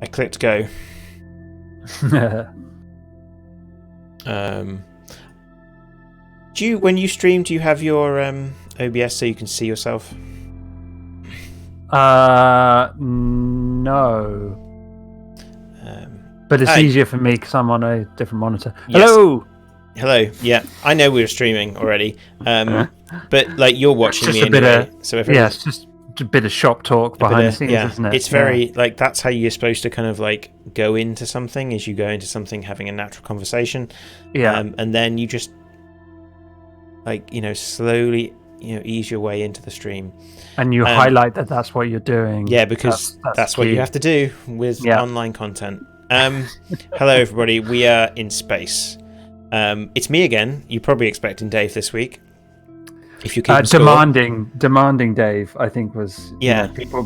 I clicked go. When you stream, do you have your OBS so you can see yourself? No. But it's easier for me because I'm on a different monitor. Yes. Hello. Yeah, I know we were streaming already. But like you're watching me anyway. So it's just a bit of shop talk behind the scenes, isn't it? It's very like that's how you're supposed to kind of like go into something. Is you go into something having a natural conversation. Yeah. And then you just like slowly ease your way into the stream. And you highlight that that's what you're doing. Yeah, because that's what you have to do with online content. Hello, everybody. We are in space. It's me again. You're probably expecting Dave this week. If you keep demanding Dave, I think was people.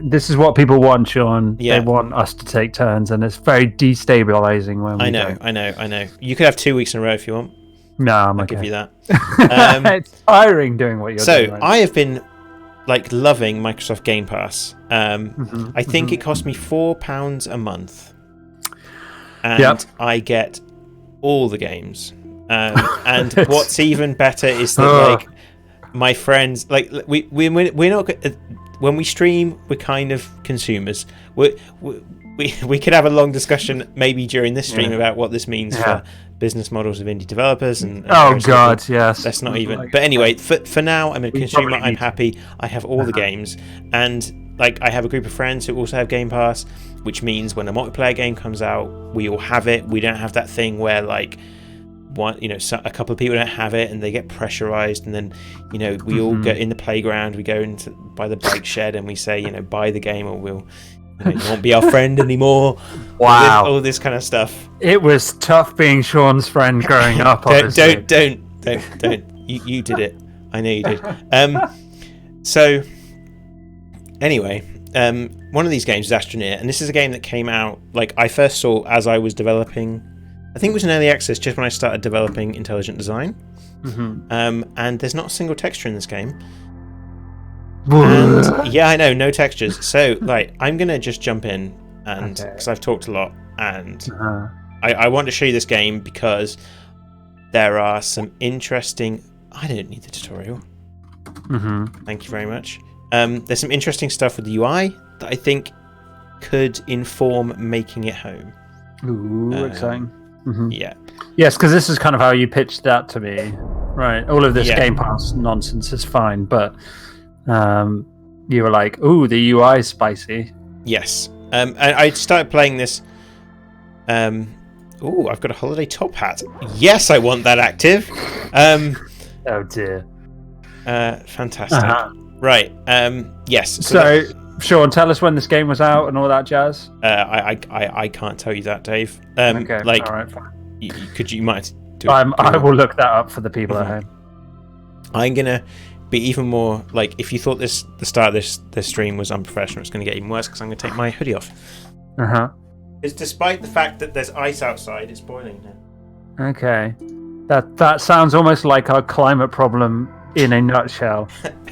This is what people want, Sean. Yeah. They want us to take turns, and it's very destabilizing when we. I know. You could have 2 weeks in a row if you want. No, I'll give you that. It's tiring doing what you're doing. So I have been like loving Microsoft Game Pass. I think it cost me £4 a month, and I get all the games. And what's even better is that like my friends, like we're not when we stream, we're kind of consumers. We could have a long discussion maybe during this stream about what this means for business models of indie developers and yes, that's not even. But anyway, for now, I'm a consumer. I'm happy. I have all the games, and like I have a group of friends who also have Game Pass, which means when a multiplayer game comes out, we all have it. We don't have that thing where like a couple of people don't have it and they get pressurized, and then we all get in the playground, we go into by the bike shed and we say buy the game or we'll you won't be our friend anymore. Wow. all this kind of stuff. It was tough being Sean's friend growing up. Don't you did it. I know you did. So anyway, one of these games is Astroneer, and this is a game that came out like I first saw as I was developing. I think it was in early access just when I started developing intelligent design. And there's not a single texture in this game. And, I know, no textures. So, like, I'm going to just jump in, and because I've talked a lot, and I want to show you this game because there are some interesting... I don't need the tutorial. Thank you very much. There's some interesting stuff with the UI that I think could inform making it home. Ooh, exciting. Yeah. Yes, because this is kind of how you pitched that to me, right? All of this Game Pass nonsense is fine, but you were like, "Ooh, the UI is spicy." Yes. And I started playing this. Ooh, I've got a holiday top hat. Yes, I want that active. Oh dear. Fantastic. Right. Yes. So Sean, tell us when this game was out and all that jazz. I can't tell you that, Dave. Okay. Like, all right, fine. You might do it. I will look that up for the people at home. I'm gonna be even more like if you thought the start of this stream was unprofessional, it's gonna get even worse because I'm gonna take my hoodie off. Because despite the fact that there's ice outside, it's boiling now. Okay, that sounds almost like our climate problem in a nutshell.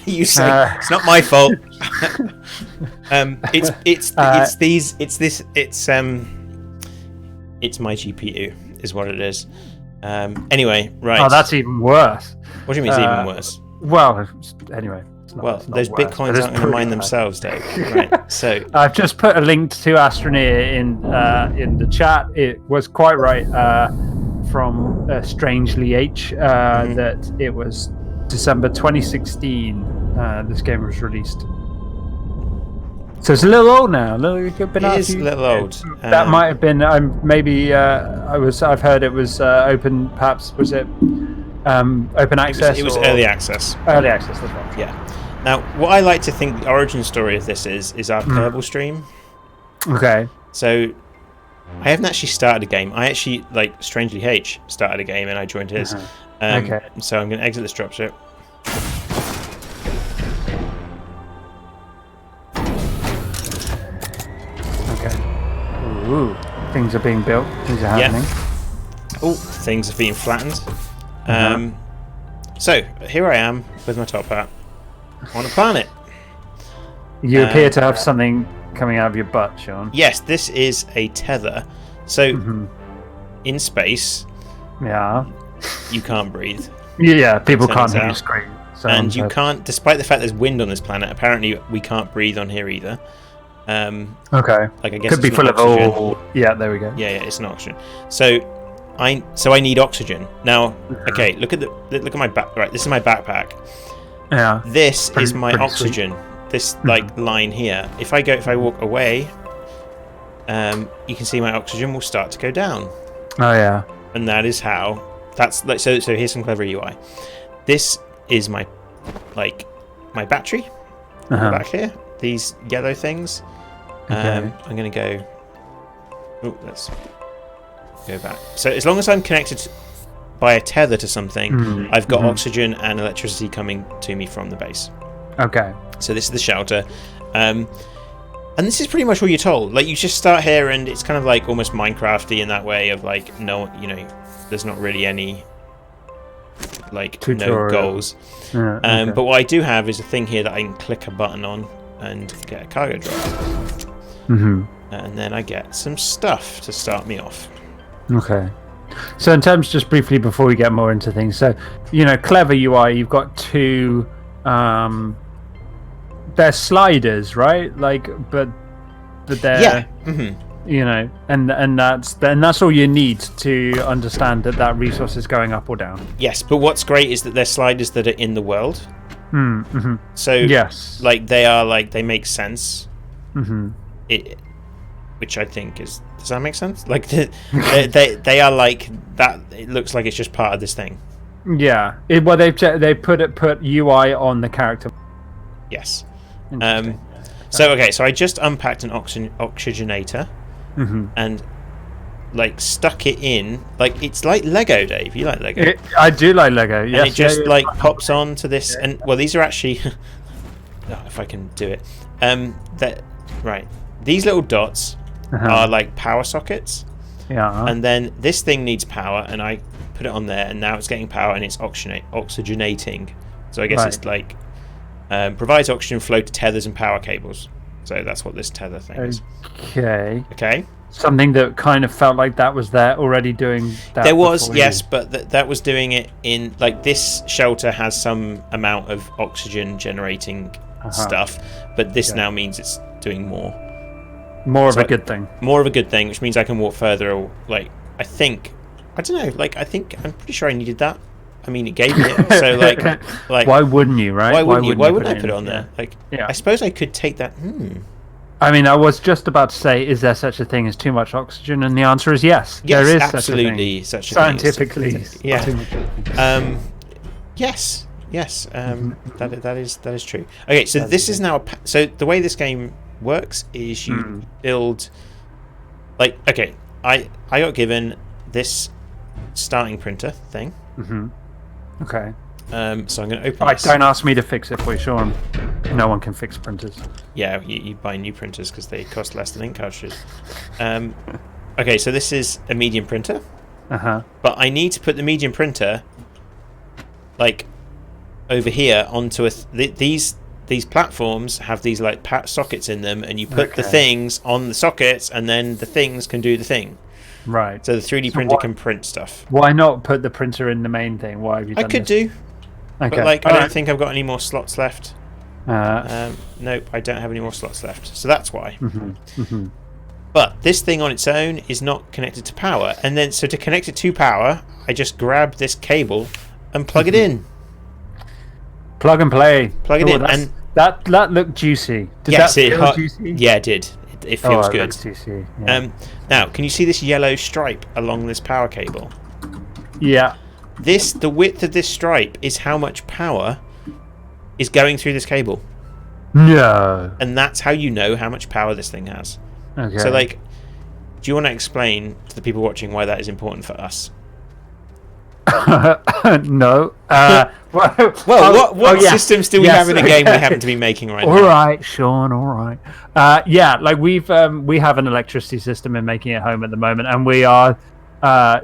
You say it's not my fault. It's my GPU is what it is. Anyway, right. Oh, that's even worse. What do you mean it's even worse? Well, anyway. Those bitcoins aren't going to mine themselves, Dave. Right. So I've just put a link to Astroneer in the chat. It was quite right from Strangely H that it was December 2016. This game was released. So it's a little old now. It is a little old. That might have been. Maybe I've heard it was open. Perhaps was it open access? It was early access. Early access. That's right. Yeah. Now, what I like to think the origin story of this is our Kerbal stream. Okay. So I haven't actually started a game. I actually Strangely H started a game and I joined his. Okay. So I'm going to exit this dropship. Okay. Ooh, things are being built. Things are happening. Yeah. Oh, things are being flattened. So here I am with my top hat on a planet. You appear to have something coming out of your butt, Sean. Yes, this is a tether. So, in space, you can't breathe. Yeah, people can't hear you scream. And you can't, despite the fact there's wind on this planet, apparently we can't breathe on here either. Okay. Like I guess could be full oxygen. of all. Yeah, there we go. Yeah, it's not oxygen. So I need oxygen now. Okay, look at my back. Right, this is my backpack. Yeah. This is my oxygen. Sweet. This line here. If I walk away, you can see my oxygen will start to go down. Oh yeah. And that is how. That's like so. So here's some clever UI. This is my battery back here. These yellow things. Okay. I'm gonna go. Oh, let's go back. So as long as I'm connected by a tether to something, I've got oxygen and electricity coming to me from the base. Okay. So this is the shelter, and this is pretty much all you're told. Like you just start here, and it's kind of like almost Minecrafty in that way of like there's not really any no goals. Okay. But what I do have is a thing here that I can click a button on and get a cargo drop. And then I get some stuff to start me off. Okay. So in terms, just briefly before we get more into things, so clever UI, you've got two they're sliders, right? But they're and that's all you need to understand that resource is going up or down. Yes, but what's great is that they're sliders that are in the world. So yes, they make sense. Which I think is, does that make sense? Like they are like that. It looks like it's just part of this thing. Yeah. Well, they put UI on the character. Yes. So I just unpacked an oxygenator and stuck it in. Like it's like Lego, Dave. You like Lego? I do like Lego. Yes. And it just pops onto this. Yeah. And well, these are actually. If I can do it. Right. These little dots are like power sockets. Yeah. And then this thing needs power, and I put it on there, and now it's getting power, and it's oxygenating. So I guess it's like provides oxygen flow to tethers and power cables. So that's what this tether thing is. Okay. Something that kind of felt like that was there already doing that. There was, yes, but that was doing it in this shelter has some amount of oxygen generating stuff, but this now means it's doing more. More of a good thing. More of a good thing, which means I can walk further. I think I'm pretty sure I needed that. I mean, it gave me it. So why wouldn't you, right? Why wouldn't I put it on there? Yeah. I suppose I could take that. I mean, I was just about to say, is there such a thing as too much oxygen? And the answer is yes. Yes, there is absolutely such a thing. Scientifically, yeah. Yes. That is true. Okay, so this is now. So the way this game works is you build. I got given this starting printer thing. Okay. So I'm going to open this. Don't ask me to fix it for you, Sean. No one can fix printers. Yeah, you buy new printers because they cost less than ink cartridges. Okay, so this is a medium printer. But I need to put the medium printer over here onto these platforms have these sockets in them, and you put the things on the sockets, and then the things can do the thing. Right. So the 3D printer can print stuff. Why not put the printer in the main thing? Why have you done I could this? do. Okay. But I don't think I've got any more slots left. Nope, I don't have any more slots left. So that's why. But this thing on its own is not connected to power. And then, so to connect it to power, I just grab this cable and plug it in. Plug and play. Plug it in. And that looked juicy. Did that feel juicy? Yeah, it did. It feels good. Looks juicy. Yeah. Now, can you see this yellow stripe along this power cable? Yeah. The width of this stripe is how much power is going through this cable. No. And that's how you know how much power this thing has. Okay. So, do you want to explain to the people watching why that is important for us? No. What systems do we have in a game we happen to be making right now? All right, Sean. All right. We have an electricity system in making it home at the moment, and we are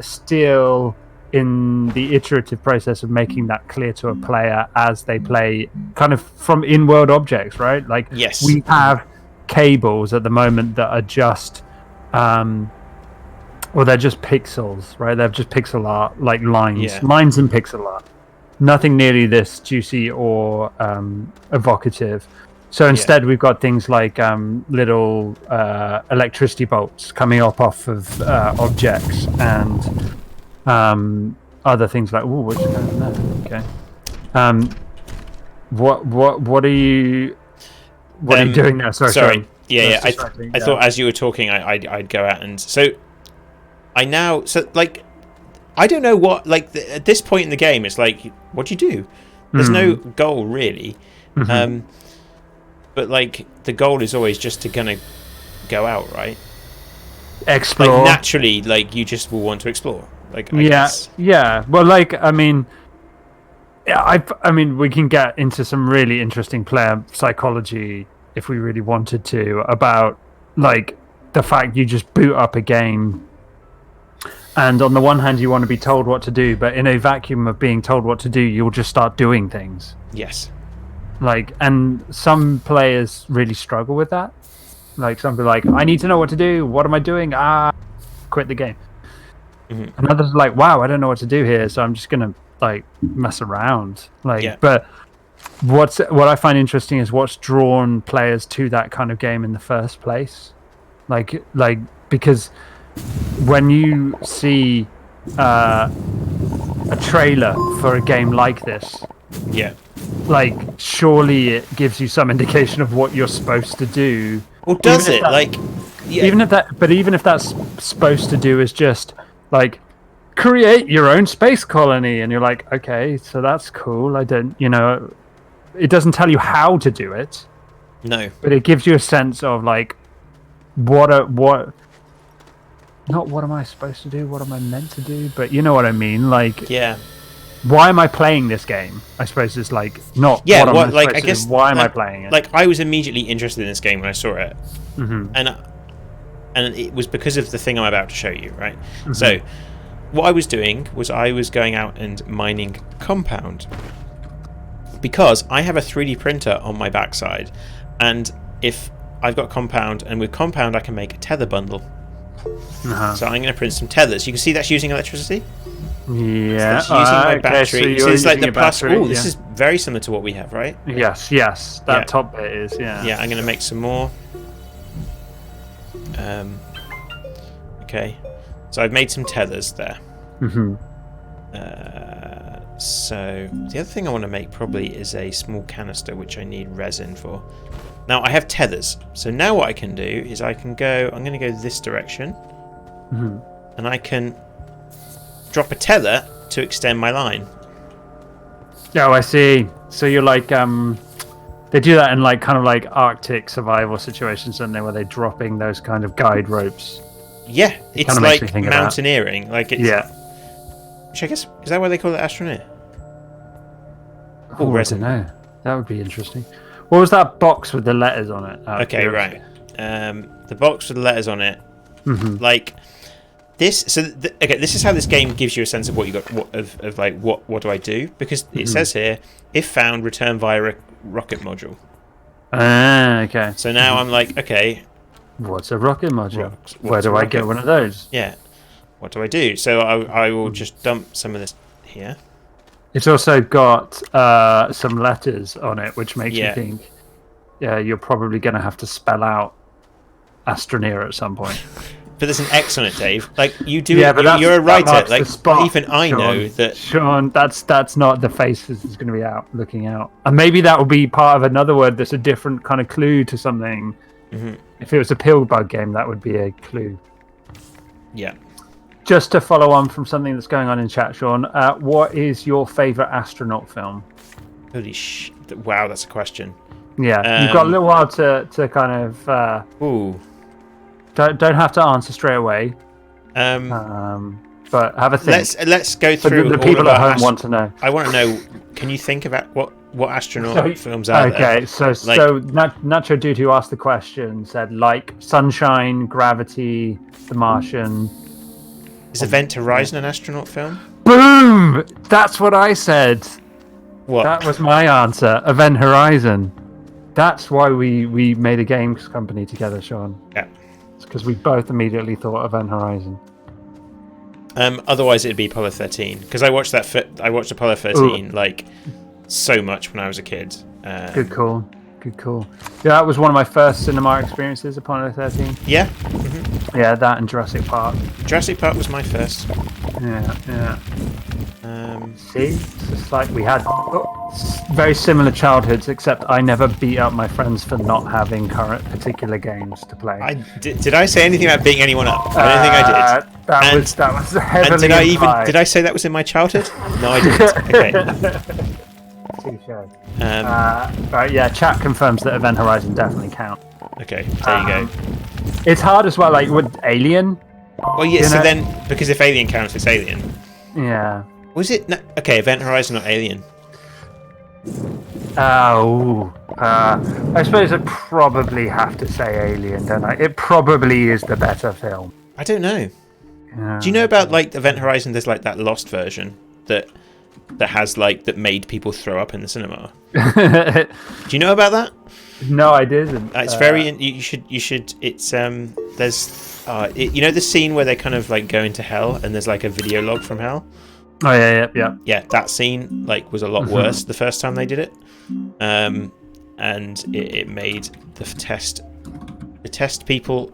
still in the iterative process of making that clear to a player as they play, kind of from in-world objects, right? Yes. We have cables at the moment that are just they're just pixels, right? They're just pixel art, like lines and pixel art. Nothing nearly this juicy or evocative. So instead, we've got things like little electricity bolts coming up off of objects and other things like what's going on there? Okay. What are you doing now? Sorry. Yeah. I thought as you were talking, I'd go out and I don't know what at this point in the game. It's like, what do you do? There's no goal really. But the goal is always just to kind of go out, right? Explore. Naturally, you just will want to explore. I guess. Yeah. Well, I mean, we can get into some really interesting player psychology if we really wanted to about the fact you just boot up a game, and on the one hand you want to be told what to do, but in a vacuum of being told what to do, you'll just start doing things. Yes. And some players really struggle with that. Some people I need to know what to do. What am I doing? Quit the game. Mm-hmm. And others are wow, I don't know what to do here, so I'm just gonna mess around. But what I find interesting is what's drawn players to that kind of game in the first place. Because when you see a trailer for a game like this, surely it gives you some indication of what you're supposed to do. Well, does it? Even if that's supposed to do is just create your own space colony, and you're okay, so that's cool. I don't, it doesn't tell you how to do it. No. But it gives you a sense of not what am I supposed to do, what am I meant to do, but you know what I mean. Why am I playing this game? I suppose it's not. Yeah, what am I guess. Why am I playing it? I was immediately interested in this game when I saw it, mm-hmm. and it was because of the thing I'm about to show you, right? Mm-hmm. So, what I was doing was I was going out and mining compound because I have a 3D printer on my backside, and if I've got compound, and with compound I can make a tether bundle. Uh-huh. So I'm going to print some tethers. You can see that's using electricity. Yeah, so that's using my battery. So it's the plus. Battery, this is very similar to what we have, right? Yes. That top bit is, yeah. Yeah, I'm going to make some more. Okay, so I've made some tethers there. Mm-hmm. So the other thing I want to make probably is a small canister, which I need resin for. Now I have tethers, so now what I can do is I'm going to go this direction, mm-hmm. and I can drop a tether to extend my line. Oh, I see. So you're they do that in kind of Arctic survival situations, don't they, where they're dropping those kind of guide ropes. Yeah, it's like mountaineering. Which I guess, is that why they call it Astroneer? Oh, I don't know. That would be interesting. What was that box with the letters on it? Okay, right. The box with the letters on it. Mm-hmm. This. So, this is how this game gives you a sense of what you got. What do I do? Because it says here, if found, return via rocket module. Okay. So now I'm okay. What's a rocket module? Where do I get one of those? Yeah. What do I do? So I will just dump some of this here. It's also got some letters on it, which makes me think you're probably going to have to spell out Astroneer at some point. But there's an X on it, Dave. You do. Yeah, but you're a writer. Even I know that. Sean, that's not the face that's going to be out, looking out. And maybe that will be part of another word that's a different kind of clue to something. Mm-hmm. If it was a pill bug game, that would be a clue. Yeah. Just to follow on from something that's going on in chat, Sean, what is your favourite astronaut film? Holy wow, that's a question. Yeah, you've got a little while to kind of... Ooh. Don't have to answer straight away. But have a think. Let's go through. The people at home want to know. I want to know. Can you think about what astronaut films are there? Okay, so Nacho Dude, who asked the question, said Sunshine, Gravity, The Martian. Is Event Horizon an astronaut film? Boom! That's what I said. What? That was my answer. Event Horizon. That's why we made a games company together, Sean. Yeah. It's because we both immediately thought Event Horizon. Otherwise, it'd be Apollo 13 because I watched Apollo 13 like so much when I was a kid. Good call. Yeah, that was one of my first cinema experiences, Apollo 13. Yeah. Yeah, that and Jurassic Park. Jurassic Park was my first. Yeah. See, it's just like we had very similar childhoods, except I never beat up my friends for not having current particular games to play. Did I say anything about beating anyone up? I don't think I did. That was heavily and did I say that was in my childhood? No, I didn't. Okay. Right, yeah, chat confirms that Event Horizon definitely count. Okay, there you go. It's hard as well, like with Alien. Well, yeah, so then, because if Alien counts, it's Alien. Yeah. Was it? No, okay, Event Horizon, not Alien. I suppose I probably have to say Alien, don't I? It probably is the better film. I don't know. Yeah. Do you know about like Event Horizon? There's like that Lost version that has like that made people throw up in the cinema. Do you know about that? No, I didn't. It's very. You should. It's there's you know the scene where they kind of like go into hell and there's like a video log from hell. Oh yeah. Yeah, that scene like was a lot worse the first time they did it, and it made the test people,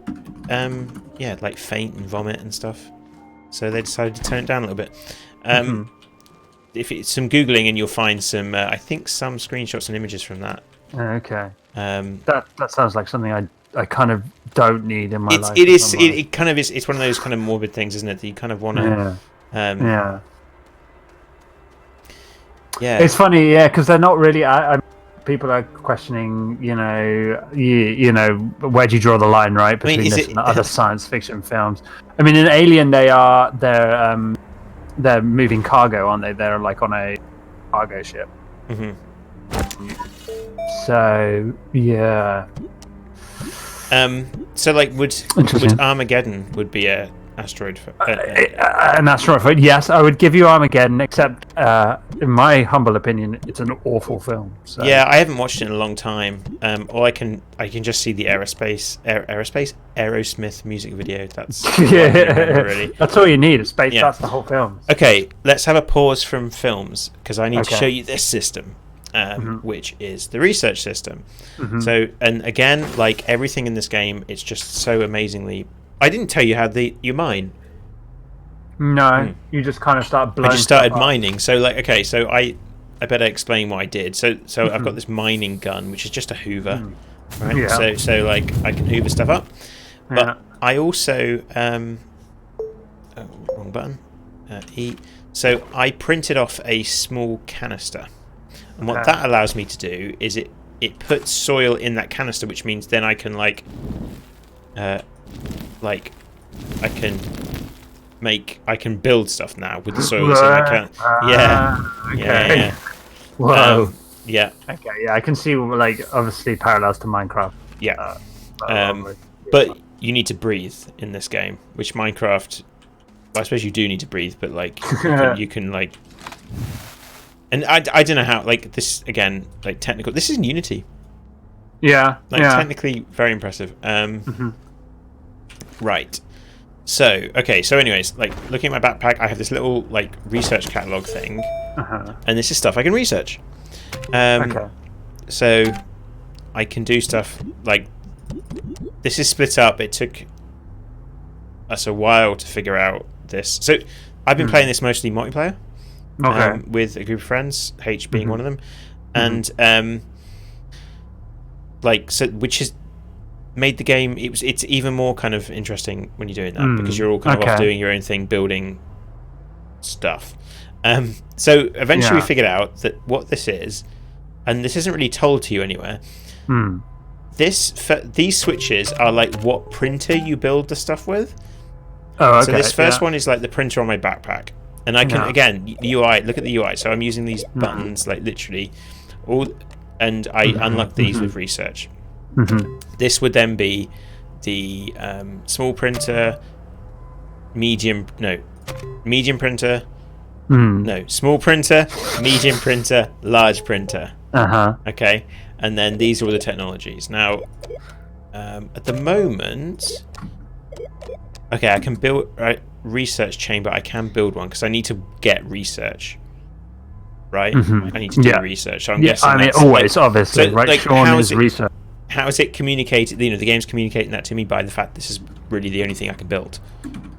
like faint and vomit and stuff. So they decided to tone it down a little bit. If it's some googling and you'll find some, I think some screenshots and images from that. Okay. That sounds like something I kind of don't need in my life. It is. It kind of is. It's one of those kind of morbid things, isn't it? That you kind of want to. Yeah. Yeah. It's funny, yeah, because they're not really. People are questioning, you know, where do you draw the line, right, between this and other science fiction films? I mean, in Alien, they're moving cargo, aren't they? They're like on a cargo ship. So yeah. So like, would Armageddon would be a asteroid? An asteroid? Yes, I would give you Armageddon. Except, in my humble opinion, it's an awful film. So. Yeah, I haven't watched it in a long time. Or I can just see the Aerosmith music video. That's really. That's all you need. Space. Yeah. That's the whole film. Okay, let's have a pause from films because I need to show you this system. Which is the research system. So, and again, like everything in this game, it's just so amazingly. I didn't tell you how you mine. No, you just kind of start blowing. I just started mining. So, like, okay, so I better explain what I did. So I've got this mining gun, which is just a Hoover, right? Yeah. So like I can Hoover stuff up, but I also wrong button, E. So I printed off a small canister. And what that allows me to do is it puts soil in that canister, which means then I can I can build stuff now with the soil that's in that canister. Yeah. Whoa. Yeah. Okay. Yeah, I can see obviously parallels to Minecraft. Yeah. But you need to breathe in this game, which Minecraft. Well, I suppose you do need to breathe, but you can. And I don't know how, this, again, technical... This is in Unity. Yeah. Technically very impressive. Right. So, okay, so anyways, looking at my backpack, I have this little, research catalog thing. And this is stuff I can research. So, I can do stuff, this is split up. It took us a while to figure out this. So, I've been playing this mostly multiplayer. With a group of friends, H being one of them, and which has made the game. It's even more kind of interesting when you're doing that because you're all kind of off doing your own thing, building stuff. So eventually we figured out that what this is, and this isn't really told to you anywhere. These switches are what printer you build the stuff with. So this first one is the printer on my backpack. And I can again the UI. Look at the UI. So I'm using these buttons, literally, and I unlock these with research. This would then be the small printer, medium printer, small printer, medium printer, large printer. Okay, And then these are all the technologies. Now, at the moment, okay, I can build research chamber. I can build one because I need to get research. Right, I need to do research. So I'm guessing. I mean, always, obviously, right? Like, Sean is research. How is it communicated? You know, the game's communicating that to me by the fact this is really the only thing I can build.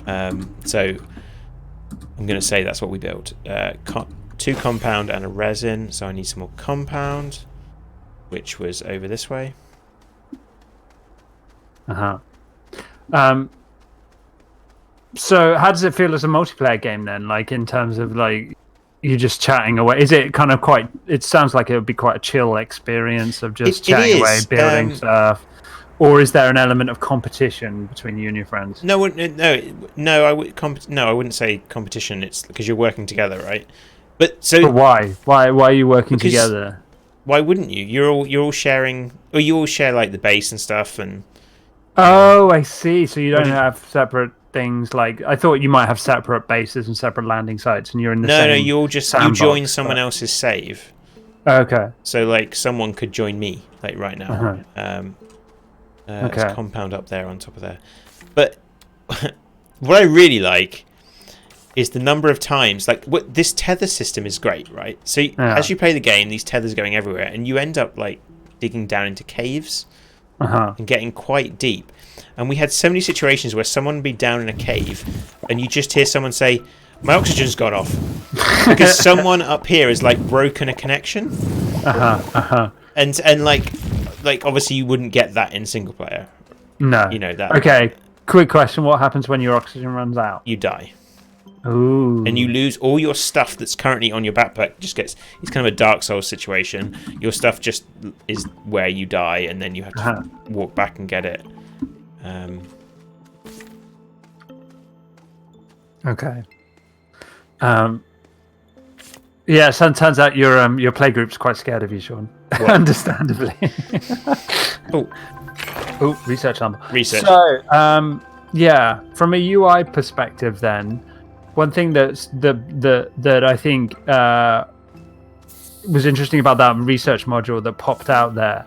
So I'm going to say that's what we built. 2 compound and a resin. So I need some more compound, which was over this way. So how does it feel as a multiplayer game then? Like in terms of like you're just chatting away. Is it kind of quite? It sounds like it would be quite a chill experience of just chatting away, building stuff. Or is there an element of competition between you and your friends? No. I wouldn't say competition. It's because you're working together, right? But why? Why are you working together? Why wouldn't you? You're all sharing, or you all share like the base and stuff, and. Oh, I see. So you don't have separate things like I thought you might have separate bases and separate landing sites, and you're in the same. No, you join someone else's save. Okay. So like someone could join me like right now. Okay. There's compound up there on top of there, but what I really like is the number of times like this tether system is great, right? So as you play the game, these tethers are going everywhere, and you end up like digging down into caves and getting quite deep. And we had so many situations where someone would be down in a cave and you just hear someone say, my oxygen's gone off. Because someone up here has like broken a connection. And like obviously you wouldn't get that in single player. No. You know that. Okay, quick question. What happens when your oxygen runs out? You die. Ooh. And you lose all your stuff that's currently on your backpack. It's kind of a Dark Souls situation. Your stuff just is where you die, and then you have to walk back and get it. Okay. Yeah, so it turns out your playgroup's quite scared of you, Sean. Understandably. Oh, research number. Research. So, yeah, from a UI perspective, then. One thing that I think was interesting about that research module that popped out there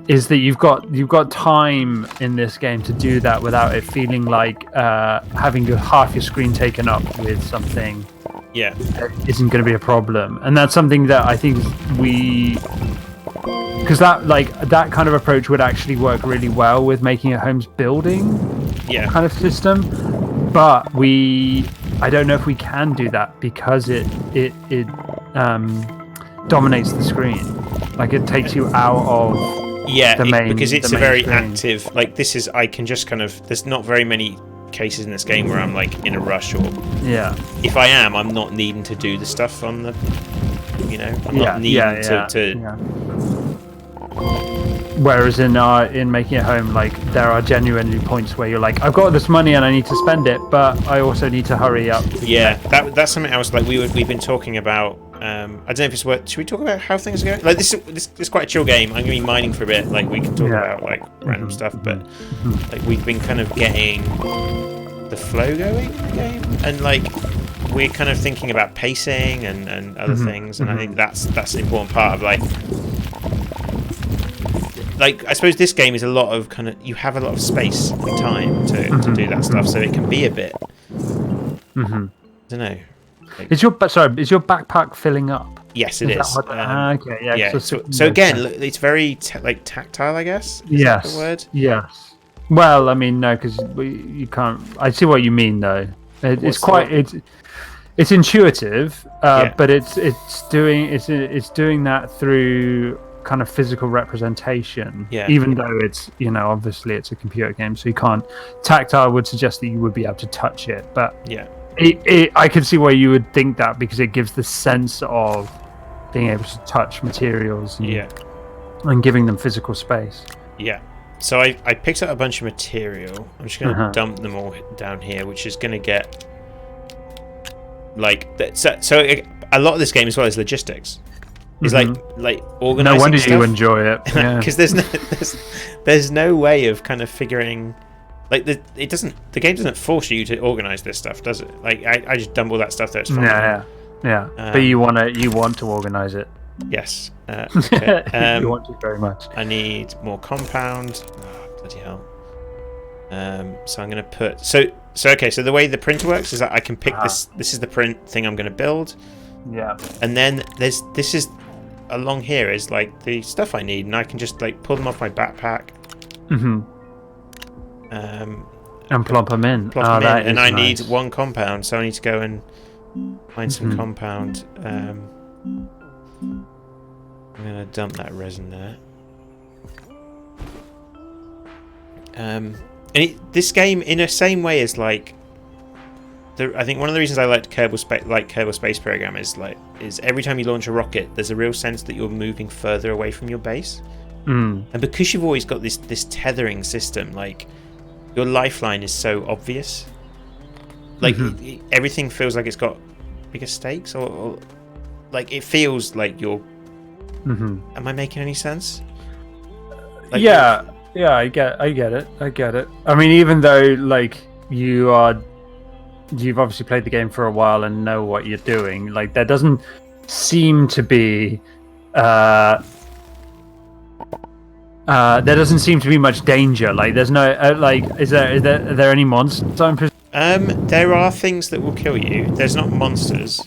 is that you've got time in this game to do that without it feeling like having half your screen taken up with something. Yeah, isn't going to be a problem, and that's something that I think because that kind of approach would actually work really well with making a homes building kind of system, but I don't know if we can do that because it dominates the screen. Like it takes you out of the main, because it's the a very screen. active. Like this is, I can just kind of. There's not very many cases in this game where I'm like in a rush, or if I am, I'm not needing to do the stuff on the. You know, I'm not needing to. Whereas in making it home, like there are genuinely points where you're like, I've got this money and I need to spend it, but I also need to hurry up. That's something else. Like we've been talking about. I don't know if it's worth. Should we talk about how things are going? Like this is quite a chill game. I'm gonna be mining for a bit. Like we can talk about like random stuff, but like we've been kind of getting the flow going in the game, and like we're kind of thinking about pacing and other things, and I think that's an important part of like I suppose this game is a lot of kind of, you have a lot of space and time to do that stuff, so it can be a bit. I don't know. Like, is your backpack filling up? Yes, it is. Okay, yeah. So again, it's very tactile, I guess. Is that the word? Yes. Well, I mean, no, because you can't. I see what you mean, though. It's intuitive, but it's doing that through kind of physical representation, even though it's obviously it's a computer game, so you can't. Tactile would suggest that you would be able to touch it, but I can see why you would think that, because it gives the sense of being able to touch materials and giving them physical space. So I picked up a bunch of material. I'm just going to dump them all down here, which is going to get like that. So a lot of this game as well is logistics. It's like organizing. No wonder stuff. You enjoy it, because there's no way of kind of figuring. Like the game doesn't force you to organize this stuff, does it? Like I just dump all that stuff there. It's fine. Yeah. But you want to organize it. Yes. Okay. You want it very much. I need more compound. Oh, bloody hell. So I'm going to put... So okay, so the way the printer works is that I can pick this. This is the print thing I'm going to build. Yeah. And then this is along here is like the stuff I need, and I can just like pull them off my backpack. Mm-hmm. And plop them in. And I need one compound, so I need to go and find some compound. I'm going to dump that resin there. And this game, in the same way as like, I think one of the reasons I liked Kerbal Space Program is every time you launch a rocket, there's a real sense that you're moving further away from your base. And because you've always got this tethering system, like your lifeline is so obvious. Like everything feels like it's got bigger stakes, or like it feels like you're. Am I making any sense? Like, yeah, I get it. I mean, even though like you've obviously played the game for a while and know what you're doing, like there doesn't seem to be much danger. Like there's no are there any monsters? There are things that will kill you. There's not monsters.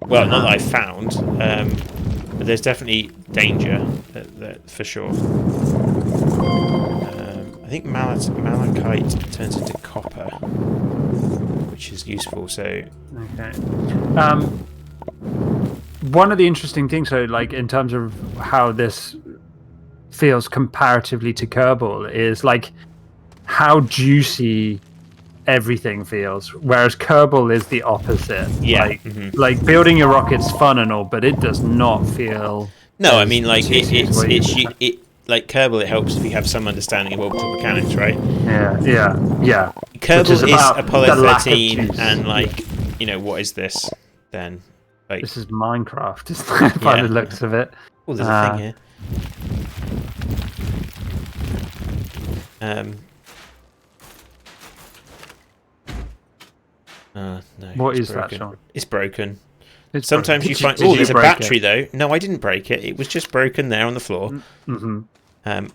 Well, not that I've found. But there's definitely danger, for sure. I think malachite turns into copper, which is useful. So okay. One of the interesting things, so like in terms of how this feels comparatively to Kerbal, is like how juicy everything feels, whereas Kerbal is the opposite. Yeah. Like building your rocket's fun and all, but it does not feel. No, I mean like it like Kerbal. It helps if you have some understanding of orbital mechanics, right? Yeah. Kerbal is Apollo 13, and like what is this then? Like this is Minecraft, isn't it? By the looks of it. Oh, there's a thing here. No. What is that, Sean? It's broken. Sometimes you find... Oh, there's a battery, though. No, I didn't break it. It was just broken there on the floor.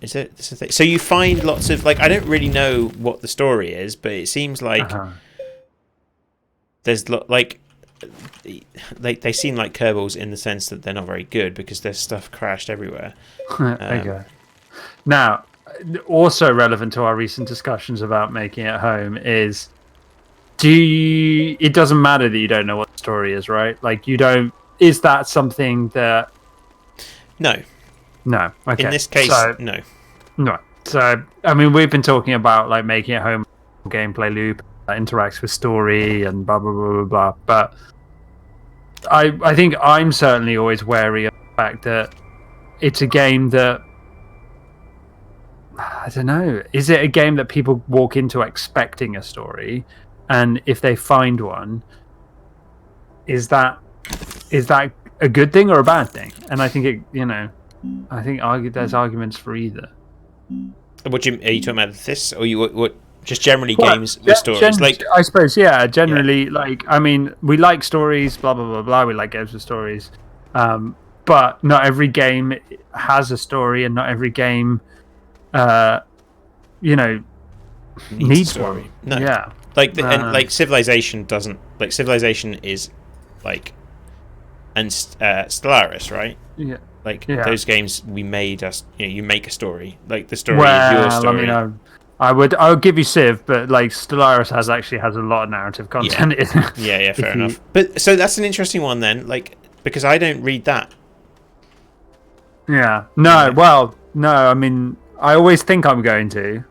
Is it? This is the thing. So you find lots of... Like, I don't really know what the story is, but it seems like... There's... Like, they seem like Kerbals in the sense that they're not very good because there's stuff crashed everywhere. Okay. Now, also relevant to our recent discussions about making it home is... it doesn't matter that you don't know what the story is, right? Like you don't. Is that something that? No. Okay. In this case, no. So I mean, we've been talking about like making it home gameplay loop that interacts with story and blah blah blah blah blah. But I think I'm certainly always wary of the fact that it's a game that. I don't know. Is it a game that people walk into expecting a story? And if they find one, is that a good thing or a bad thing? And I think there's arguments for either. Are you talking about this, or what? Just generally games with stories, like I suppose, generally, like I mean, we like stories, blah blah blah blah. We like games with stories, but not every game has a story, and not every game, needs a story. One. No. Yeah. Like Civilization doesn't like Civilization is like and Stellaris, right? Yeah. Those games we made us. You make a story. Like the story is your story. I mean, I would give you Civ, but like Stellaris has a lot of narrative content. Yeah, fair enough. But so that's an interesting one then, like because I don't read that. Yeah. No. I mean, I always think I'm going to.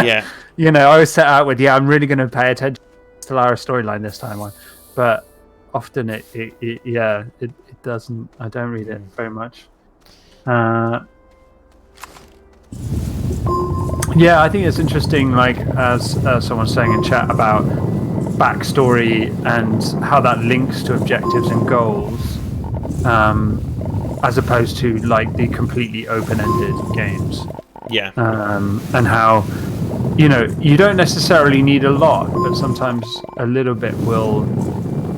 Yeah. I always set out with, I'm really going to pay attention to Lara's storyline this time on. But often it doesn't. I don't read it very much. I think it's interesting, like, as someone's saying in chat about backstory and how that links to objectives and goals, as opposed to, like, the completely open-ended games. Yeah. And how... you don't necessarily need a lot, but sometimes a little bit will.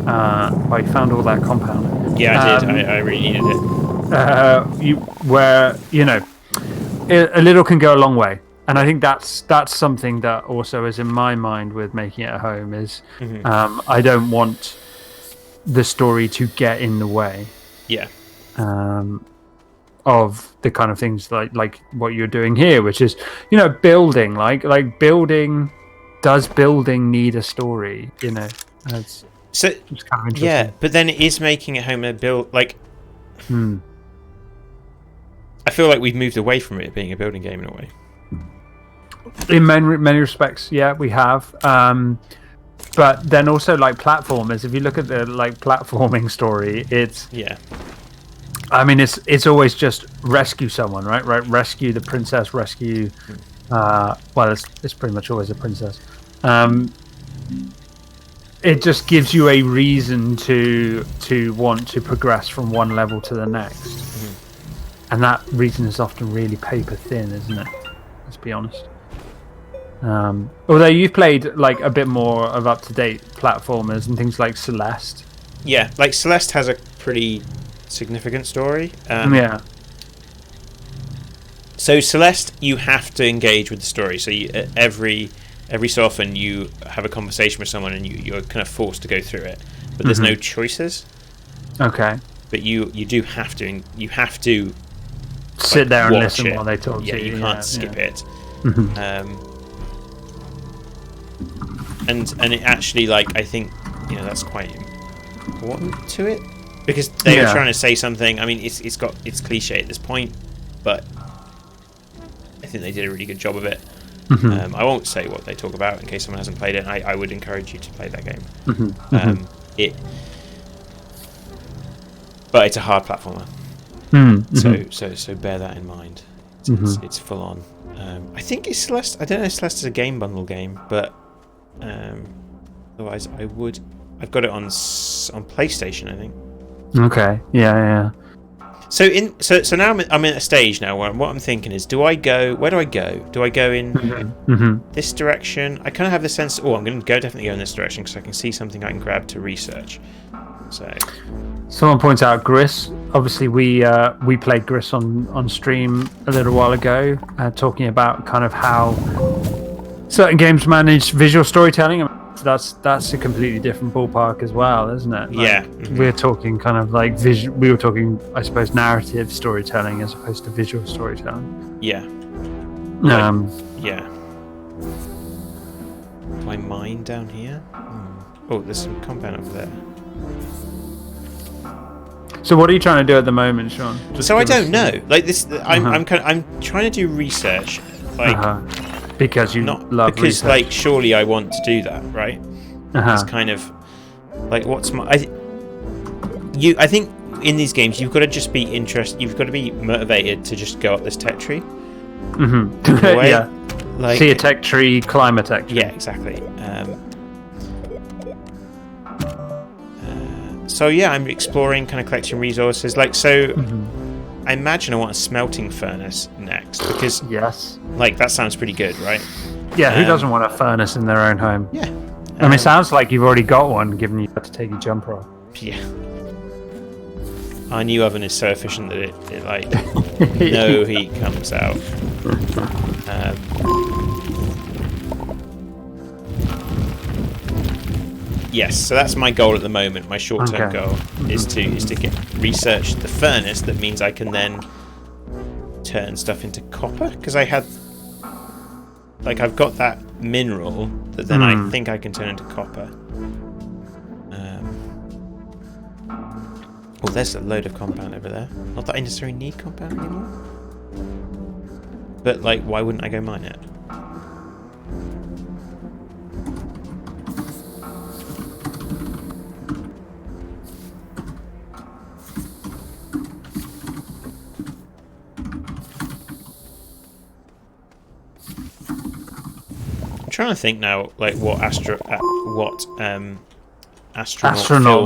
I found all that compound. Yeah, I did. I really needed it. where a little can go a long way. And I think that's something that also is in my mind with making it at home is I don't want the story to get in the way. Yeah. Of the kind of things like what you're doing here, which is building. Like building. Does building need a story? It's kind of interesting. Yeah, but then it is making it home a build like. I feel like we've moved away from it being a building game in a way. In many respects, yeah, we have. But then also like platformers. If you look at the platforming story, it's I mean, it's always just rescue someone, right? Rescue the princess. Rescue. Well, it's pretty much always a princess. It just gives you a reason to want to progress from one level to the next, and that reason is often really paper thin, isn't it? Let's be honest. Although you've played like a bit more of up-to-date platformers and things like Celeste. Yeah, like Celeste has a pretty significant story. So Celeste, you have to engage with the story. So every so often you have a conversation with someone and you're kind of forced to go through it, but there's no choices. Okay. But you do have to. You have to sit there and listen while they talk to you. Yeah, you can't skip it. And it actually, like, I think that's quite important to it because they were trying to say something. I mean, it's cliche at this point, but I think they did a really good job of it. I won't say what they talk about in case someone hasn't played it. I would encourage you to play that game. But it's a hard platformer, so bear that in mind. It's full on. I think it's Celeste. I don't know if Celeste is a game bundle game, but otherwise I've got it on PlayStation, I think. Okay. Yeah. So now I'm in a stage now where what I'm thinking is, where do I go? Do I go in this direction? I kind of have the sense, I'm going to definitely go in this direction because I can see something I can grab to research. So someone points out Gris. Obviously, we played Gris on stream a little while ago, talking about kind of how certain games manage visual storytelling. That's a completely different ballpark as well, isn't it? We're talking kind of like we were talking, I suppose, narrative storytelling as opposed to visual storytelling. Yeah. Do I mine down here? Oh, there's some compound over there. So what are you trying to do at the moment, Sean? So I don't know. Like this, I'm trying to do research, like. Because you love research. Like, surely I want to do that, right? It's kind of like, what's my? I think in these games you've got to just be interested. You've got to be motivated to just go up this tech tree. Yeah. Like, see a tech tree, climb a tech tree. Yeah, exactly. So yeah, I'm exploring, kind of collecting resources. Like I imagine I want a smelting furnace next because like that sounds pretty good, right? Yeah, who doesn't want a furnace in their own home? Yeah. I mean, it sounds like you've already got one, given you have to take your jumper off. Yeah. Our new oven is so efficient that it like no heat comes out. Yes, so that's my goal at the moment. My short-term goal is to get research the furnace. That means I can then turn stuff into copper because I've got that mineral that then I think I can turn into copper. There's a load of compound over there. Not that I necessarily need compound anymore, but like, why wouldn't I go mine it? I'm trying to think now, like what astronaut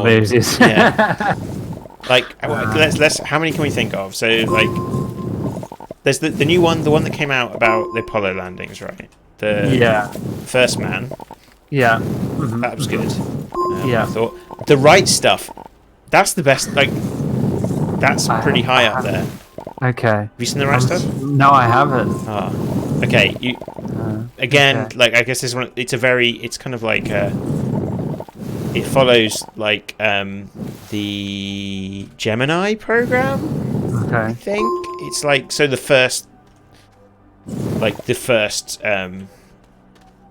movies. Yeah. Like, let's. How many can we think of? So, like, there's the new one, the one that came out about the Apollo landings, right? The First Man. Yeah. That was good. I thought The Right Stuff. That's the best. Like, That's pretty high up there. Okay. Have you seen the right stuff? No, I haven't. Oh, okay. You again, okay. like I guess this one. It's kind of like it follows like the Gemini program. Okay. I think it's like the first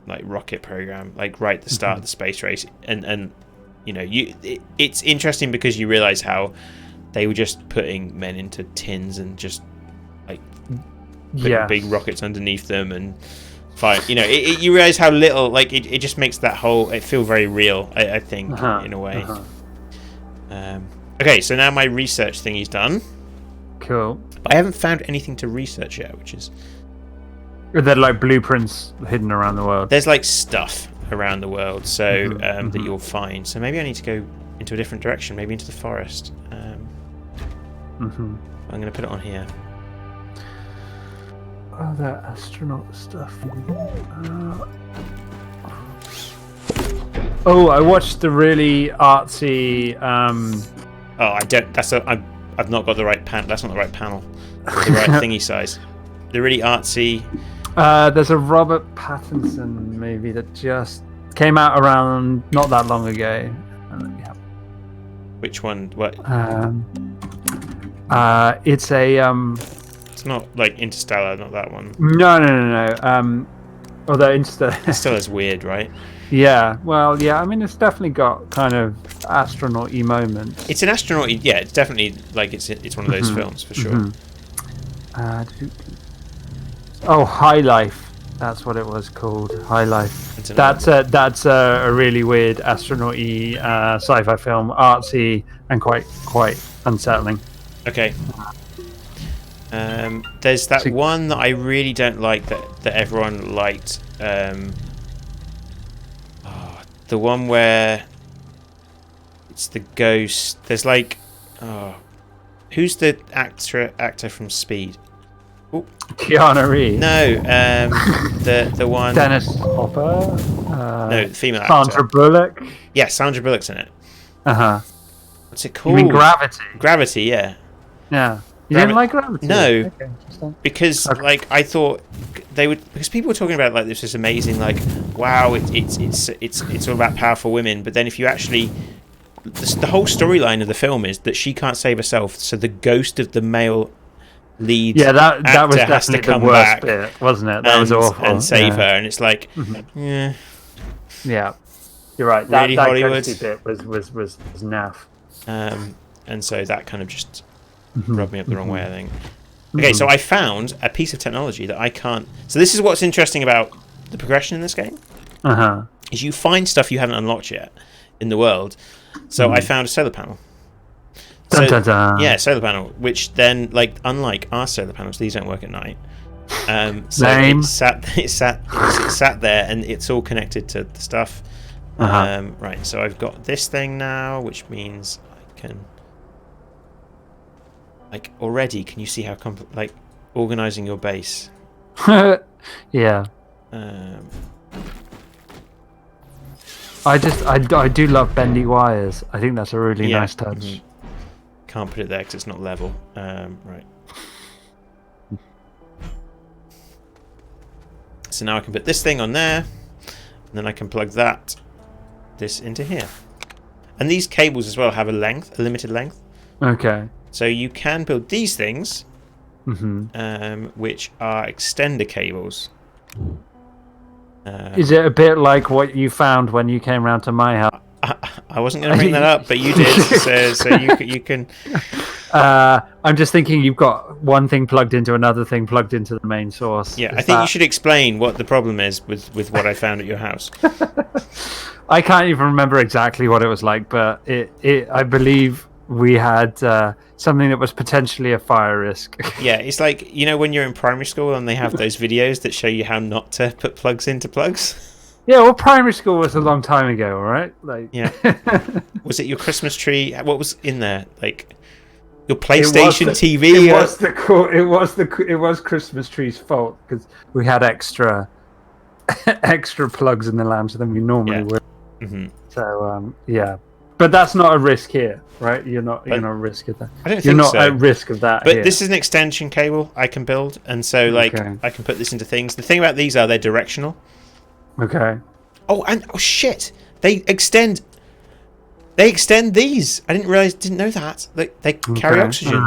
like rocket program, like right at the start of the space race, and you know, it's interesting because you realize how they were just putting men into tins and just like putting big rockets underneath them and fire. You know, you realize how little, like it just makes that whole it feel very real. I think in a way. Okay, so now my research thing is done. Cool. But I haven't found anything to research yet, which is. They're like blueprints hidden around the world. There's like stuff around the world, so that you'll find. So maybe I need to go into a different direction, maybe into the forest. I'm going to put it on here. Oh, that astronaut stuff. Oh, I watched the really artsy. Oh, I don't. I've not got the right panel. That's not the right panel. The right thingy size. The really artsy. There's a Robert Pattinson movie that just came out around not that long ago. Which one? What? It's a. It's not like Interstellar, not that one. No. Although Interstellar. It still is weird, right? Yeah. Well, yeah. I mean, it's definitely got kind of astronaut-y moments. It's an astronaut-y. Yeah, it's definitely like it's one of those films for sure. Oh, High Life. That's what it was called. High Life. That's a really weird astronaut-y sci-fi film, artsy and quite unsettling. Okay. There's that one that I really don't like that everyone liked. The one where it's the ghost. There's like, who's the actor from Speed? Ooh. Keanu Reeves. No, the one. Dennis Hopper. No, the female actor. Sandra Bullock. Yeah, Sandra Bullock's in it. What's it called? You mean Gravity? Gravity, yeah. Yeah. You didn't like Gravity? No, because like I thought they would, because people were talking about like this is amazing, like wow, it's all about powerful women. But then if you actually, the whole storyline of the film is that she can't save herself, so the ghost of the male lead that was has to definitely come the worst back, bit, wasn't it? That was awful. And save her, and it's like, yeah, you're right. Really that Hollywood ghosty bit was naff. And so that kind of just rubbed me up the wrong way, I think. Okay, so I found a piece of technology that I can't. So this is what's interesting about the progression in this game. Is you find stuff you haven't unlocked yet in the world. So I found a solar panel. Dun, dun, dun. Yeah, solar panel, which then, like, unlike our solar panels, these don't work at night. So it sat there, and it's all connected to the stuff. Right, so I've got this thing now, which means I can, like, already. Can you see how like organizing your base? Yeah. I do love bendy wires. I think that's a really nice touch. Can't put it there because it's not level. Right. So now I can put this thing on there, and then I can plug this into here. And these cables as well have a limited length. Okay. So you can build these things, which are extender cables. Is it a bit like what you found when you came round to my house? I wasn't going to bring that up, but you did. so you can. I'm just thinking you've got one thing plugged into another thing plugged into the main source. Yeah, I think you should explain what the problem is with what I found at your house. I can't even remember exactly what it was like, but I believe we had something that was potentially a fire risk. Yeah, it's like, you know, when you're in primary school and they have those videos that show you how not to put plugs into plugs. Yeah, well, primary school was a long time ago, all right? Like, yeah. Was it your Christmas tree? What was in there? Like your PlayStation TV? It was Christmas tree's fault because we had extra plugs in the lamps than we normally would. So yeah, But that's not a risk here, right? You're not at risk of that. I don't think you're not so. at risk of that. But here. this is an extension cable I can build, and so like I can put this into things. The thing about these are they're directional. Okay. Oh, and shit! They extend these. I didn't know that. They carry oxygen.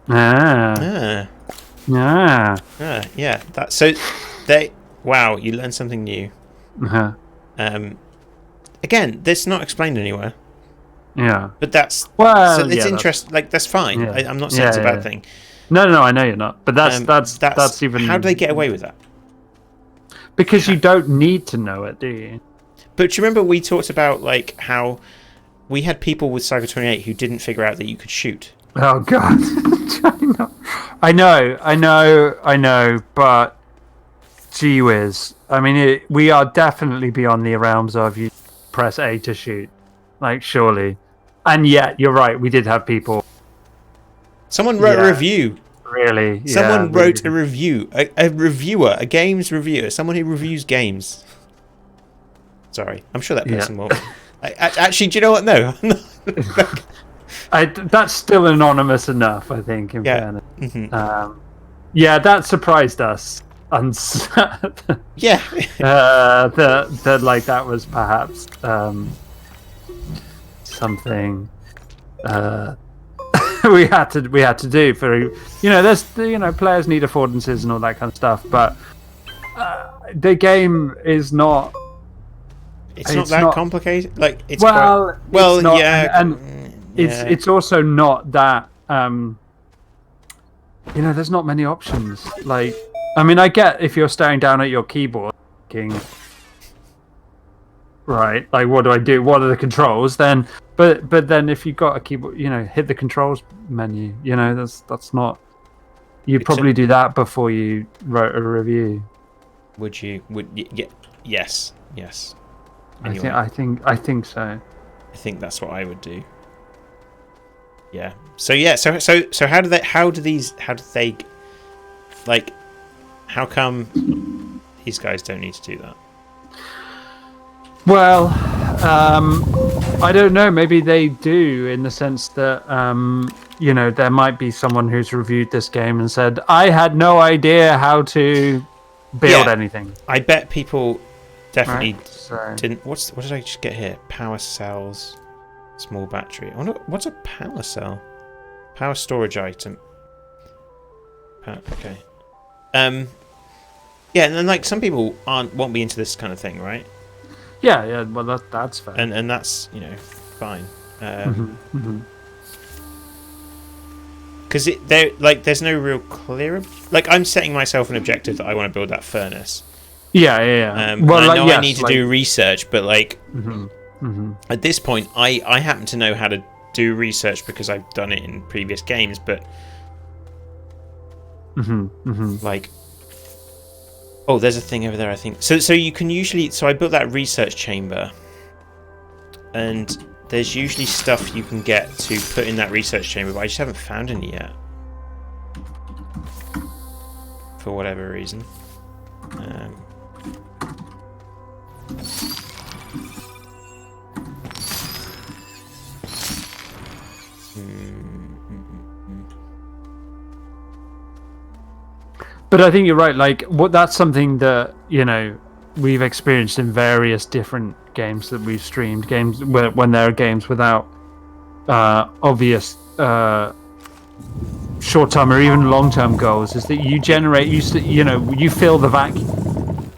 Yeah. That so they. Wow, you learn something new. Again, that's not explained anywhere. Yeah. But that's well. So it's interesting. Like that's fine. Yeah. I'm not saying it's a bad thing. No, I know you're not. But that's even. How do they get away with that? Because you don't need to know it, do you? But do you remember we talked about like how we had people with Cycle 28 who didn't figure out that you could shoot? Oh God, I know, but gee whiz. I mean, we are definitely beyond the realms of you press A to shoot, like surely. And yet, you're right. We did have people. Someone wrote a review. Really? Someone wrote a review. A reviewer, a games reviewer, someone who reviews games. Sorry, I'm sure that person will. Actually, do you know what? No. That's still anonymous enough, I think, in fairness. Mm-hmm. That surprised us. Yeah. That like that was perhaps something we had to do for there's players need affordances and all that kind of stuff, but the game is not. It's not that complicated. Like it's not, and it's also not that. There's not many options. Like, I mean, I get if you're staring down at your keyboard, thinking, right, like what do I do? What are the controls? Then, but then if you've got a keyboard, hit the controls menu. That's not. You'd probably do that before you wrote a review. Would you? Yes. Anyway. I think so. I think that's what I would do. Yeah. So how do they like how come these guys don't need to do that? Well, I don't know. Maybe they do in the sense that there might be someone who's reviewed this game and said, I had no idea how to build anything. I bet people definitely right? didn't. What did I just get here? Power cells, small battery. I wonder, what's a power cell? Power storage item. Okay. Yeah, and then like some people won't be into this kind of thing, right? Yeah. Well, that's fair. And that's fine. Because there's no real clear. Like I'm setting myself an objective that I want to build that furnace. Yeah. Well, I know I need to do research, but like at this point, I happen to know how to do research because I've done it in previous games. But like, oh, there's a thing over there. I think so. You can usually. So I built that research chamber, and there's usually stuff you can get to put in that research chamber, but I just haven't found any yet for whatever reason. But I think you're right. Like, that's something that we've experienced in various different games that we've streamed. Games when there are games without obvious short-term or even long-term goals, is that you generate. You fill the vacuum,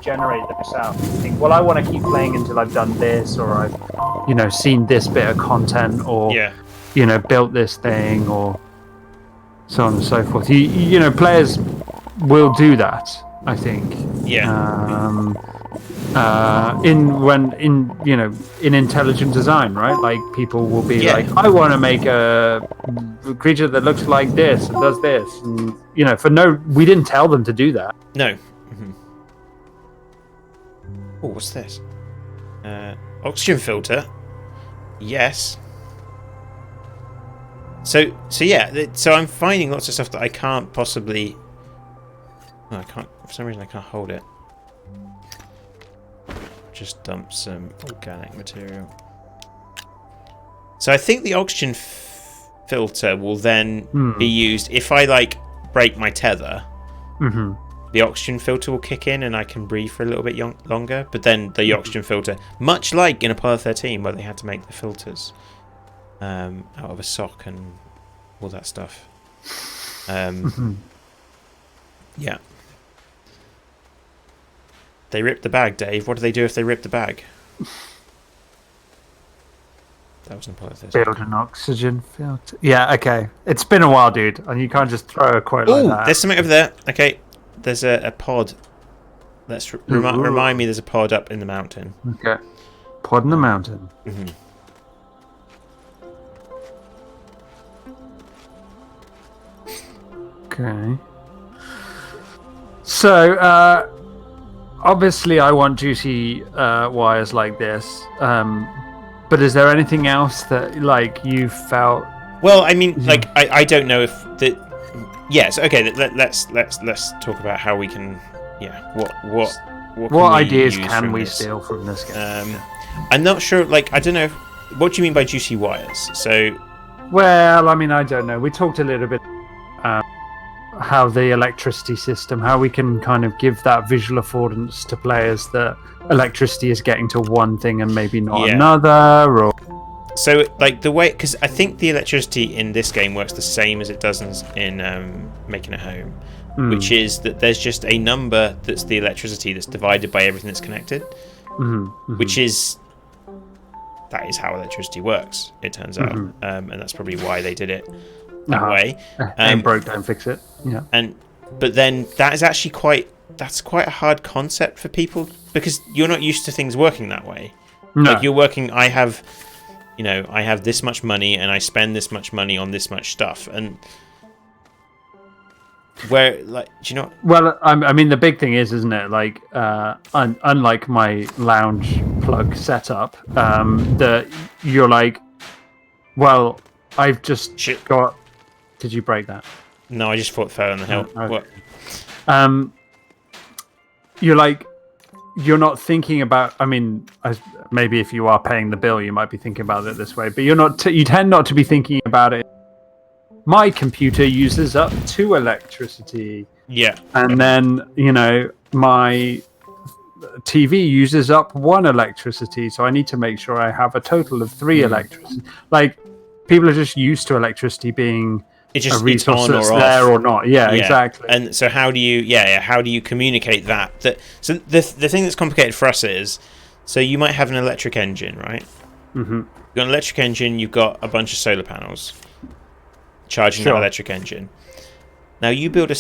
generate them yourself. You think, well, I want to keep playing until I've done this, or I've seen this bit of content, or built this thing, or so on and so forth. Players will do that, I think. In intelligent design, right? Like people will be like, I want to make a creature that looks like this and does this, and we didn't tell them to do that. No. Oh, what's this? Oxygen filter. Yes. So I'm finding lots of stuff that I can't possibly. Oh, I can't. For some reason, I can't hold it. Just dump some organic material. So I think the oxygen filter will then be used if I like break my tether. The oxygen filter will kick in and I can breathe for a little bit longer. But then the oxygen filter, much like in Apollo 13 where they had to make the filters out of a sock and all that stuff. Yeah. They ripped the bag, Dave. What do they do if they rip the bag? That wasn't Apollo 13. Build an oxygen filter. Yeah, okay. It's been a while, dude, and you can't just throw a quote like that. There's something over there. Okay, there's a pod. Let's remind me there's a pod up in the mountain. Okay. Pod in the mountain. Okay. So, obviously I want juicy wires like this. But is there anything else that like you felt? Well, I mean, like I don't know if the. Yes, okay. Let's talk about how we can. Yeah. What ideas can we steal from this game? I'm not sure. Like, I don't know. What do you mean by juicy wires? So. Well, I mean, I don't know. We talked a little bit. How the electricity system, how we can kind of give that visual affordance to players that electricity is getting to one thing and maybe not another, or so like the way, because I think the electricity in this game works the same as it does in Making a Home, which is that there's just a number that's the electricity that's divided by everything that's connected, which is that is how electricity works, it turns out, and that's probably why they did it that way. And broke, don't fix it. Yeah. But then that is actually quite a hard concept for people because you're not used to things working that way. No. Like you're working. I have this much money and I spend this much money on this much stuff, and where like do you know? Well, I mean the big thing is, isn't it? Like unlike my lounge plug setup, that you're like, well, I've just got. Did you break that? No, I just thought it fell on the hill. Okay. What? You're not thinking about. I mean, maybe if you are paying the bill, you might be thinking about it this way, but you're not. You tend not to be thinking about it. My computer uses up 2 electricity. Yeah. And then my TV uses up 1 electricity, so I need to make sure I have a total of 3 electricity. Like people are just used to electricity being. It's just a resource on or that's off. there or not. Yeah, exactly. And so how do you communicate that? So the thing that's complicated for us is, so you might have an electric engine, right? You've got an electric engine. You've got a bunch of solar panels charging that electric engine. Now you build a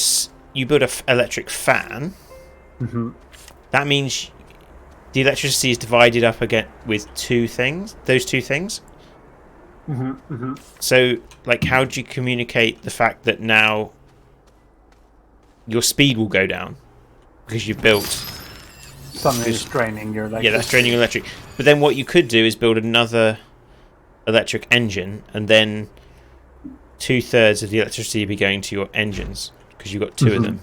electric fan. That means the electricity is divided up again with 2 things. Those 2 things. So, like, how do you communicate the fact that now your speed will go down because you've built something that's draining your electric? Yeah, that's draining your electric. But then what you could do is build another electric engine, and then 2/3 of the electricity would be going to your engines because you've got 2 of them.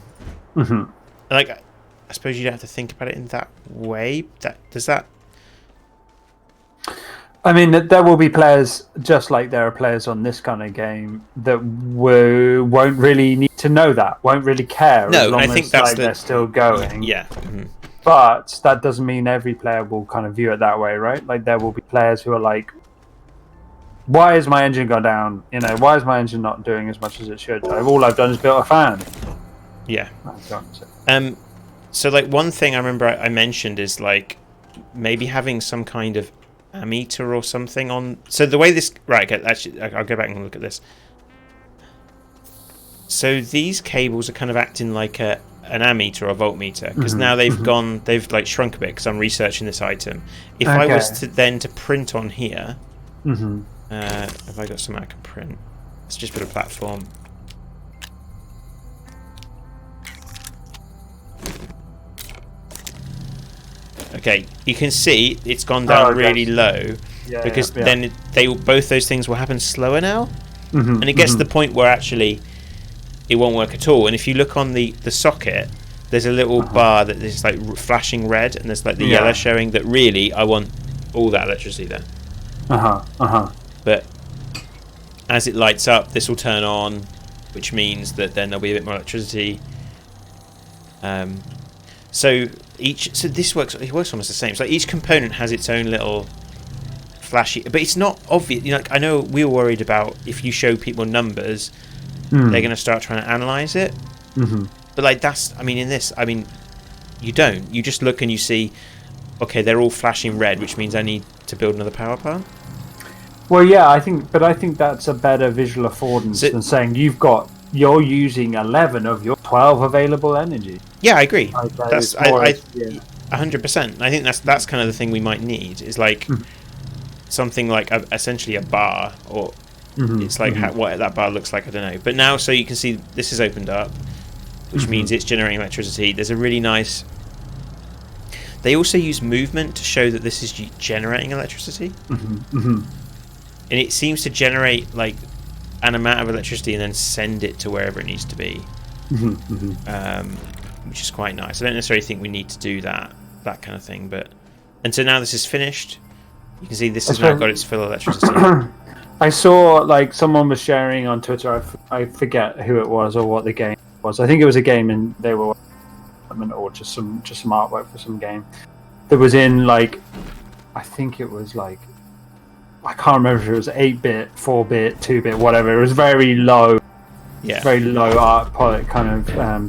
And like, I suppose you'd have to think about it in that way. Does that? I mean, there will be players, just like there are players on this kind of game, that won't really need to know that, won't really care. No, as long I think as, that's they're still going. Yeah. But that doesn't mean every player will kind of view it that way, right? Like there will be players who are like, why is my engine gone down? Why is my engine not doing as much as it should? All I've done is built a fan. Yeah. So like one thing I remember I mentioned is like maybe having some kind of ammeter or something on. So the way this actually I'll go back and look at this. So these cables are kind of acting like an ammeter or voltmeter because now they've like shrunk a bit because I'm researching this item. If I was to print on here, have I got something I can print? Let's just put a platform. Okay, you can see it's gone down really low because then both those things will happen slower now, and it gets to the point where actually it won't work at all. And if you look on the socket, there's a little bar that is like flashing red, and there's like the yellow showing that really I want all that electricity there. but as it lights up, this will turn on, which means that then there'll be a bit more electricity. So this works. It works almost the same. So like each component has its own little flashy, but it's not obvious. You know, like, I know we were worried about if you show people numbers, they're going to start trying to analyze it. But like in this, you don't. You just look and you see, okay, they're all flashing red, which means I need to build another power plant. Well, yeah, I think that's a better visual affordance than saying you're using 11 of your 12 available energy. Yeah, I agree. That's 100%. I think that's kind of the thing we might need is like something like essentially a bar, or it's like what that bar looks like. I don't know. But now, so you can see this is opened up, which means it's generating electricity. There's a really nice. They also use movement to show that this is generating electricity. And it seems to generate like an amount of electricity and then send it to wherever it needs to be, which is quite nice. I don't necessarily think we need to do that kind of thing, and so now this is finished. You can see this has now got its full electricity. I saw like someone was sharing on Twitter. I forget who it was or what the game was. I think it was a game, and they were or just some artwork for some game that was in like, I think it was like, I can't remember if it was 8-bit, 4-bit, 2-bit, whatever. It was very low, very low art, kind of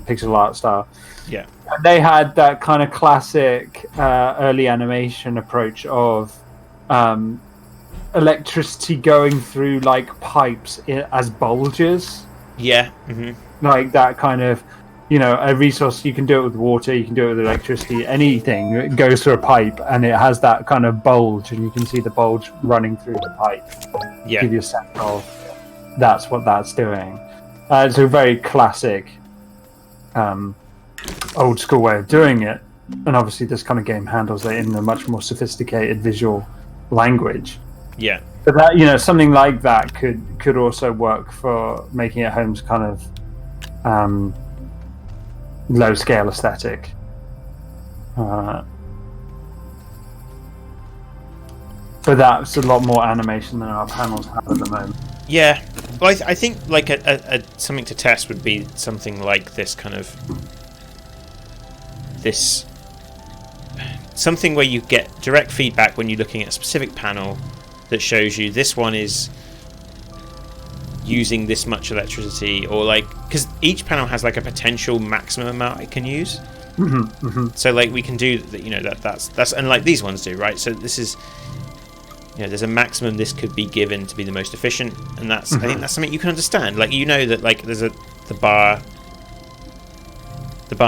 pixel art style. Yeah, they had that kind of classic early animation approach of electricity going through like pipes as bulges. Yeah, like that kind of. A resource, you can do it with water, you can do it with electricity, anything. It goes through a pipe and it has that kind of bulge, and you can see the bulge running through the pipe. Yeah. Give you a sense of that's what that's doing. It's a very classic, old school way of doing it. And obviously this kind of game handles it in a much more sophisticated visual language. Yeah. But that, something like that could also work for making it Home's kind of low scale aesthetic. But that's a lot more animation than our panels have at the moment. Yeah, well, I think like a something to test would be something like this kind of something where you get direct feedback when you're looking at a specific panel that shows you this one is using this much electricity, or like, because each panel has like a potential maximum amount it can use. So like we can do that, that's and like these ones do, right? So this is, there's a maximum this could be given to be the most efficient, and that's I think that's something you can understand. Like that like there's the bar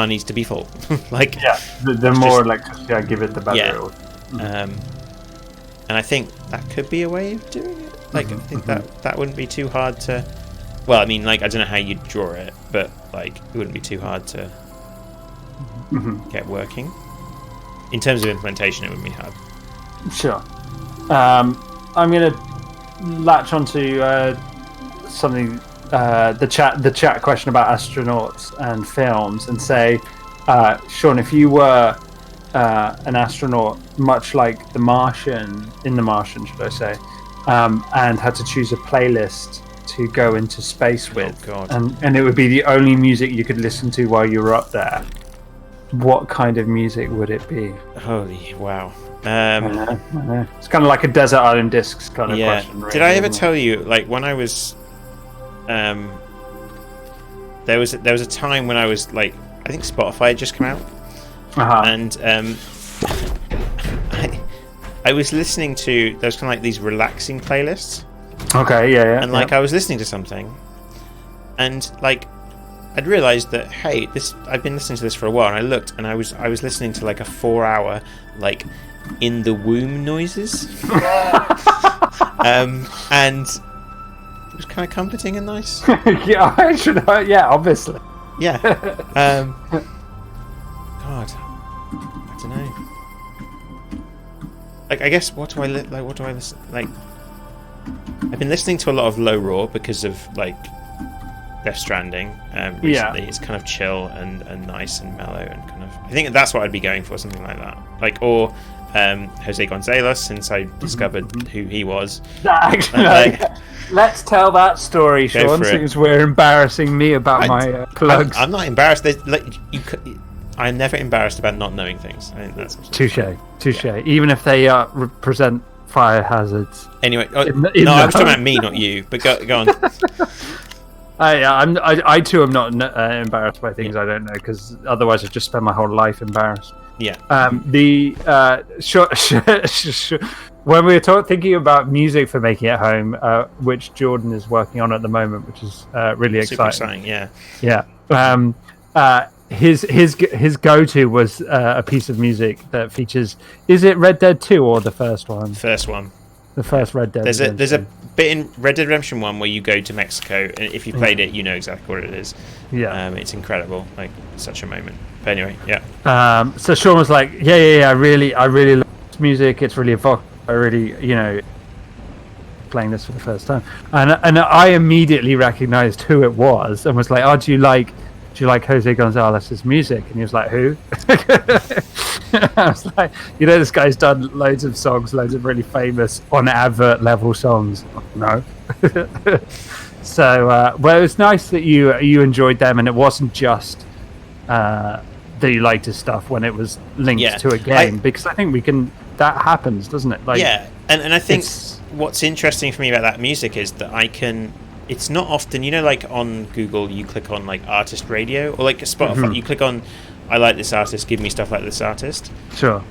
needs to be full. Like the more electricity I give it, the better. Yeah. And I think that could be a way of doing it. Like I think that wouldn't be too hard to. Well, I mean, like I don't know how you'd draw it, but like it wouldn't be too hard to get working. In terms of implementation, it wouldn't be hard. Sure. I'm gonna latch onto something. The chat question about astronauts and films, and say, Sean, if you were an astronaut, much like in The Martian, should I say? And had to choose a playlist to go into space with, and it would be the only music you could listen to while you were up there. What kind of music would it be? Holy wow! I know. It's kind of like a Desert Island Discs kind of question. Really, did I ever tell you, like when I was, there was a time when I was like, I think Spotify had just come out, and I was listening to those kind of like these relaxing playlists. Okay, yeah. And like I was listening to something, and like I'd realised that I've been listening to this for a while, and I looked, and I was listening to like a 4-hour like in the womb noises, and it was kind of comforting and nice. Yeah, obviously. Yeah. God, I don't know. Like, I guess what do I listen? Like, I've been listening to a lot of Low Roar because of like Death Stranding. Recently, it's kind of chill and nice and mellow and kind of. I think that's what I'd be going for, something like that. Like, or Jose Gonzalez since I discovered who he was. Let's tell that story, Sean, since we're embarrassing me about my plugs. I'm not embarrassed. I'm never embarrassed about not knowing things. I think that's touche. Yeah. Even if they represent fire hazards. Anyway, I was talking about me, not you. But go on. I too am not embarrassed by things I don't know, because otherwise I'd just spend my whole life embarrassed. Yeah. When we were thinking about music for making at home, which Jordan is working on at the moment, which is really exciting. Yeah. Yeah. His go-to was a piece of music that features. Is it Red Dead 2 or the first one? First one. The first Red Dead. There's a bit in Red Dead Redemption 1 where you go to Mexico, and if you played it, you know exactly what it is. Yeah. It's incredible. Like, such a moment. But anyway, yeah. So Sean was like, yeah. I really love this music. It's really evocative. I really, playing this for the first time, and I immediately recognized who it was and was like, oh, do you like Jose Gonzalez's music? And he was like, who? I was like, this guy's done loads of songs, loads of really famous on advert level songs. No. So well, it was nice that you enjoyed them, and it wasn't just that you liked his stuff when it was linked to a game, because I think that happens, doesn't it? Like, yeah, and I think what's interesting for me about that music is that it's not often, like on Google you click on like artist radio, or like Spotify you click on I like this artist, give me stuff like this artist. Sure.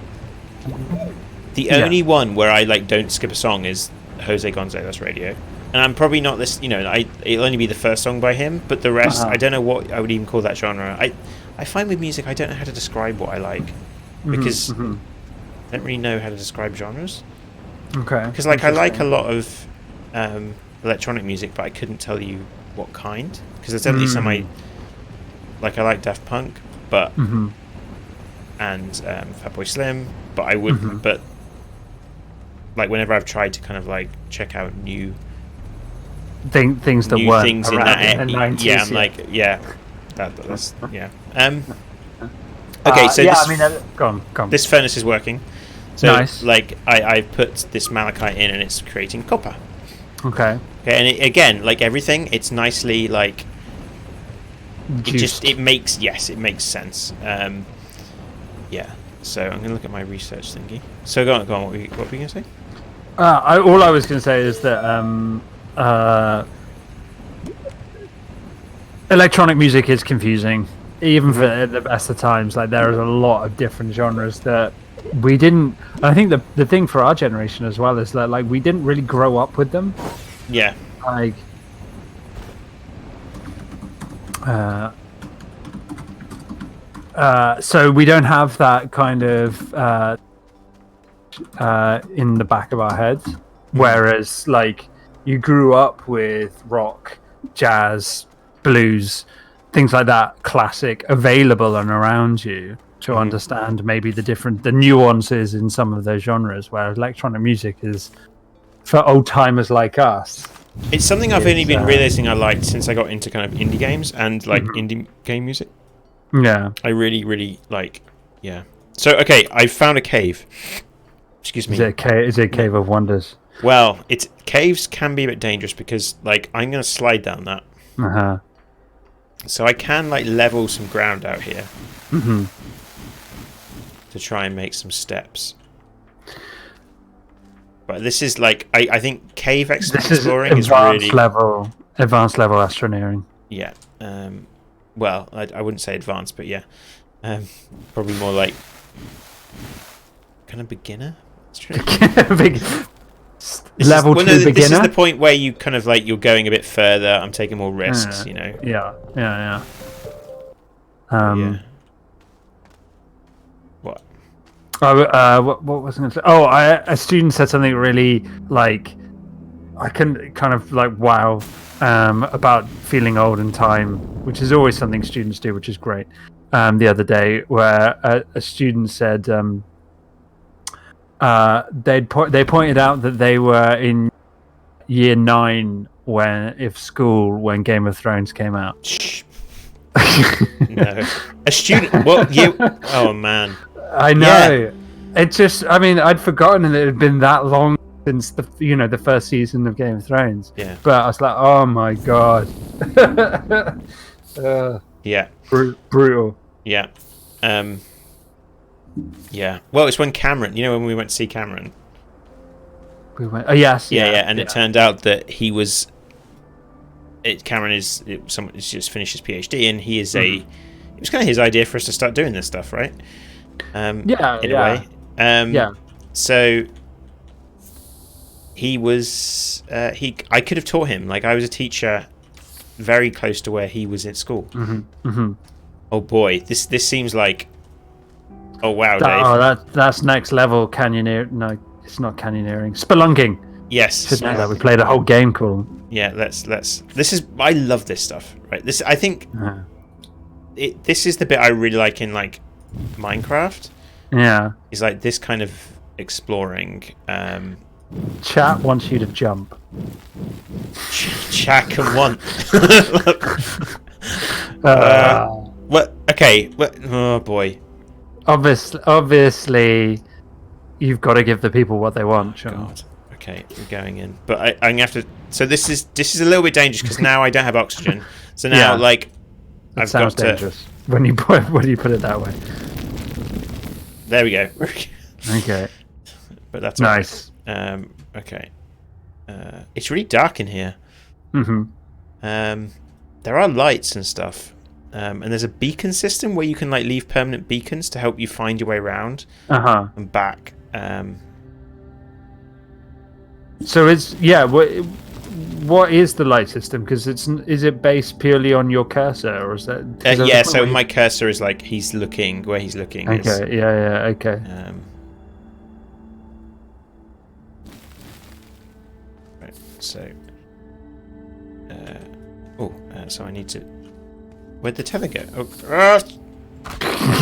The only one where I don't skip a song is Jose Gonzalez Radio, and I'm probably not this, it'll only be the first song by him, but the rest I don't know what I would even call that genre. I find with music I don't know how to describe what I like, because I don't really know how to describe genres. Okay. Because I like a lot of electronic music, but I couldn't tell you what kind, because there's definitely some I like Daft Punk, but and Fatboy Slim, but I wouldn't. But whenever I've tried to kind of check out new things that weren't things in that in the 90s, I'm that's okay. So go on. This furnace is working. So nice. I put this malachite in, and it's creating copper. Okay, and again, like everything, it's nicely it makes sense. Yeah. So I'm gonna look at my research thingy. So go on. What were you gonna say? All I was gonna say is that electronic music is confusing, even for the best of times. There is a lot of different genres that we didn't. I think the thing for our generation as well is that we didn't really grow up with them. Yeah. So we don't have that kind of in the back of our heads, whereas you grew up with rock, jazz, blues, things like that, classic, available and around you to understand maybe the nuances in some of those genres, where electronic music is for old timers like us. It's something I've only been realizing I liked since I got into kind of indie games and indie game music. Yeah, I really, really like. Yeah. So okay, I found a cave. Excuse me. Is it a cave of wonders? Well, caves can be a bit dangerous because I'm gonna slide down that. So I can level some ground out here. To try and make some steps. But this is I think cave exploring is really advanced level astroneering. Yeah. Well, I wouldn't say advanced, but yeah. Probably more kind of beginner. Level 2 beginner. This is the point where you kind of you're going a bit further. I'm taking more risks, Yeah. What? What was I going to say? Oh, a student said something really I can kind of wow about feeling old in time, which is always something students do, which is great. The other day, where a student said they pointed out that they were in year 9 when Game of Thrones came out. Shh. No, a student. What you? Oh man. I know. It just, I mean, I'd forgotten that it had been that long since the first season of Game of Thrones. Yeah. But I was like, oh my god. Yeah. Brutal. Yeah. Yeah. Well, it's when Cameron, when we went to see Cameron. We went, oh yes. Yeah, and it turned out that he was. Cameron is someone who's just finished his PhD, and he is it was kind of his idea for us to start doing this stuff, right? In a way. So he was. I could have taught him. Like, I was a teacher, very close to where he was at school. Oh boy, this seems like. Oh wow, Dave. Oh, that's next level canyoneering. No, it's not canyoneering. Spelunking. Yes. Should know that. We played a whole game called. Yeah, let's. This is. I love this stuff. Right. This. I think. This is the bit I really like in like Minecraft. Yeah. Is like this kind of exploring. Chat wants you to jump. Chat can want. What? Okay. What? Oh boy. Obviously, you've got to give the people what they want. Sure. God. Okay, we're going in, but I'm gonna have to. So this is a little bit dangerous because now I don't have oxygen. So now, I've sounds got dangerous when you put it that way. There we go. Okay. But that's nice. Right. Okay. It's really dark in here. There are lights and stuff. And there's a beacon system where you can like leave permanent beacons to help you find your way around and back. So what is the light system? Because is it based purely on your cursor, or is that? Yeah. So my cursor is like he's looking where he's looking. Okay. Yeah. Okay. Right. So. So I need to. Where'd the tether go? Oh.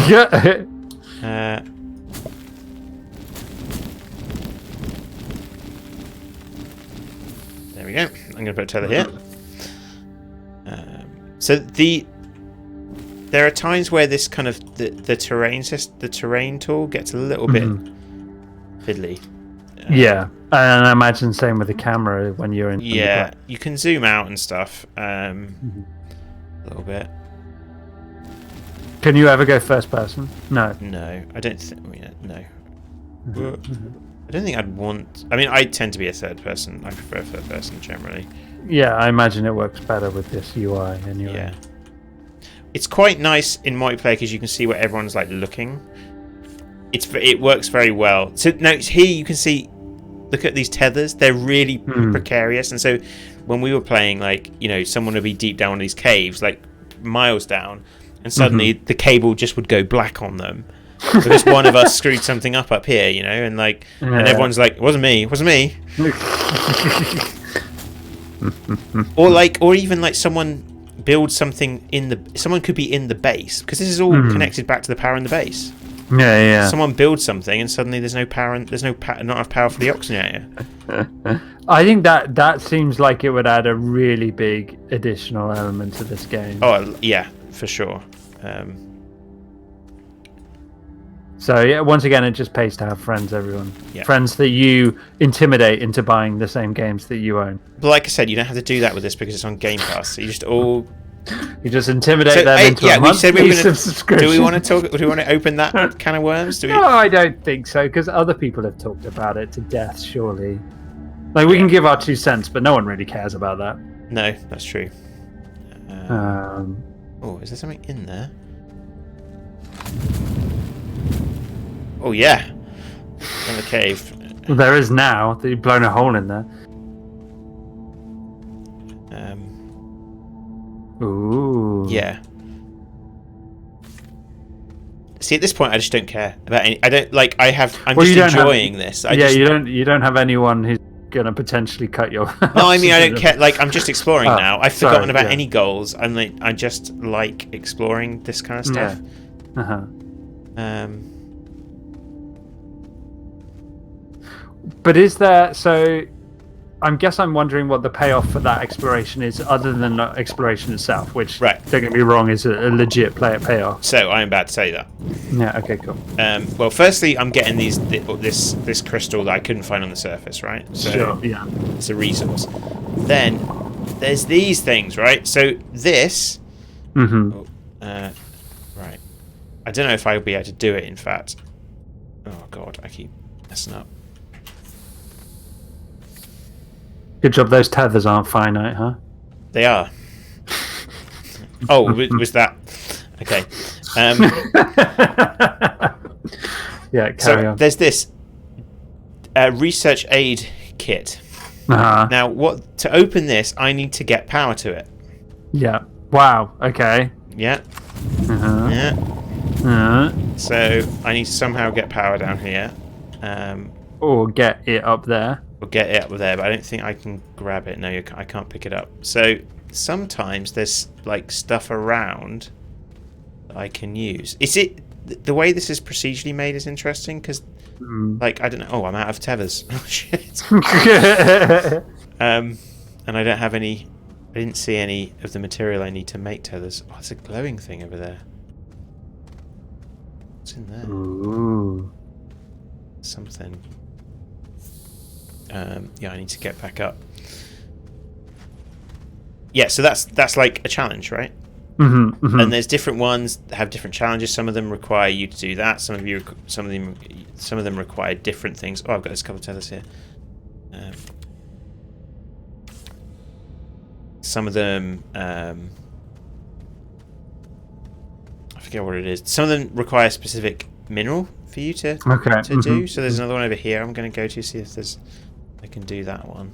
Yeah. There we go. I'm going to put a tether here. So there are times where this kind of the terrain tool gets a little bit fiddly. Yeah, and I imagine same with the camera when you're in. Yeah, you can zoom out and stuff a little bit. Can you ever go first person? No. No, I don't think. No. I don't think I'd want. I mean, I tend to be a third person. I prefer third person generally. Yeah, I imagine it works better with this UI anyway. Yeah. It's quite nice in multiplayer because you can see where everyone's like looking. It works very well. So now here you can see. Look at these tethers; they're really precarious. And so when we were playing, like someone would be deep down in these caves, like miles down, and suddenly the cable just would go black on them because one of us screwed something up here, and and everyone's like, "It wasn't me. It wasn't me." or even like someone builds something someone could be in the base because this is all connected back to the power in the base. Yeah. Someone builds something and suddenly there's no power and there's not enough power for the oxygenator. I think that seems like it would add a really big additional element to this game. Oh yeah, for sure. So yeah, once again, it just pays to have friends, everyone. Yeah. Friends that you intimidate into buying the same games that you own. But like I said, you don't have to do that with this because it's on Game Pass. So you just intimidate them into a monthly subscription. Do we want to talk? Do we want to open that can of worms? No, I don't think so, because other people have talked about it to death. Surely, we can give our 2 cents, but no one really cares about that. No, that's true. Oh, is there something in there? Oh yeah, in the cave. Well, there is now. You've blown a hole in there. Ooh. Yeah. See, at this point, I just don't care about any. I don't like. I'm just enjoying this. You don't have anyone who's gonna potentially cut your. No, I mean I don't care. Like I'm just exploring now. I've forgotten about any goals. I just like exploring this kind of stuff. Yeah. But is there I'm wondering what the payoff for that exploration is, other than the exploration itself, which, right, don't get me wrong, is a legit player payoff. So I'm about to say that. Yeah. Okay. Cool. Well, firstly, I'm getting this crystal that I couldn't find on the surface, right? So Sure. Yeah. it's a resource. Then there's these things, right? So this. Mm-hmm. Right. I don't know if I'll be able to do it. In fact. Oh God, I keep messing up. Good job. Those tethers aren't finite, huh? They are. Oh, was that? Okay. Yeah, carry on. There's this research aid kit. Uh-huh. Now, to open this, I need to get power to it. Yeah. Wow. Okay. Yeah. Uh-huh. Yeah. Uh-huh. So I need to somehow get power down here. Or get it up there. Or get it up there, but I don't think I can grab it. No, I can't pick it up. So sometimes there's like stuff around that I can use. Is it the way this is procedurally made is interesting because, like, I don't know. Oh, I'm out of tethers. Oh shit. And I don't have any. I didn't see any of the material I need to make tethers. Oh, it's a glowing thing over there. What's in there? Ooh. Something. Yeah, I need to get back up. Yeah, so that's like a challenge, right? Mm-hmm, mm-hmm. And there's different ones that have different challenges. Some of them require you to do that. Some of them require different things. Oh, I've got this couple of tethers here. Some of them, I forget what it is. Some of them require a specific mineral for you to do. So there's another one over here. I'm going to go to see if I can do that one.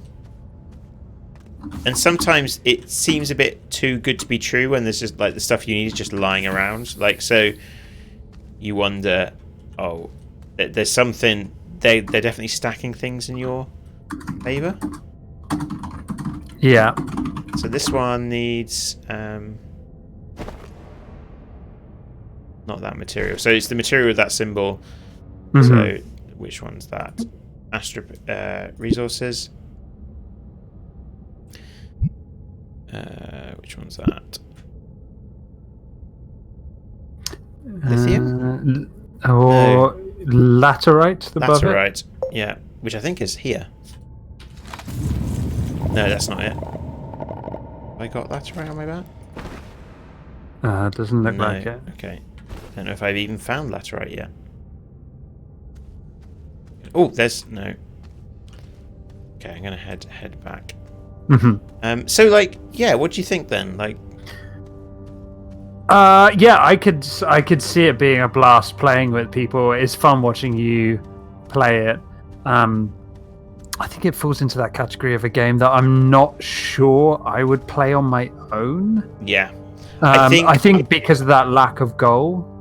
And sometimes it seems a bit too good to be true when there's just like the stuff you need is just lying around. Like, so you wonder, oh, there's something. They're definitely stacking things in your favor. Yeah. So this one needs not that material. So it's the material with that symbol. Mm-hmm. So which one's that? Resources. Which one's that? Lithium? Or laterite? Laterite, yeah. Which I think is here. No, that's not it. Have I got laterite on my back? Doesn't look like it. Okay. I don't know if I've even found laterite yet. Oh, there's no. Okay, I'm gonna head back. Mm-hmm. So like, yeah, what do you think then? Like, yeah, I could see it being a blast playing with people. It's fun watching you play it. I think it falls into that category of a game that I'm not sure I would play on my own. Yeah, I think because of that lack of goal.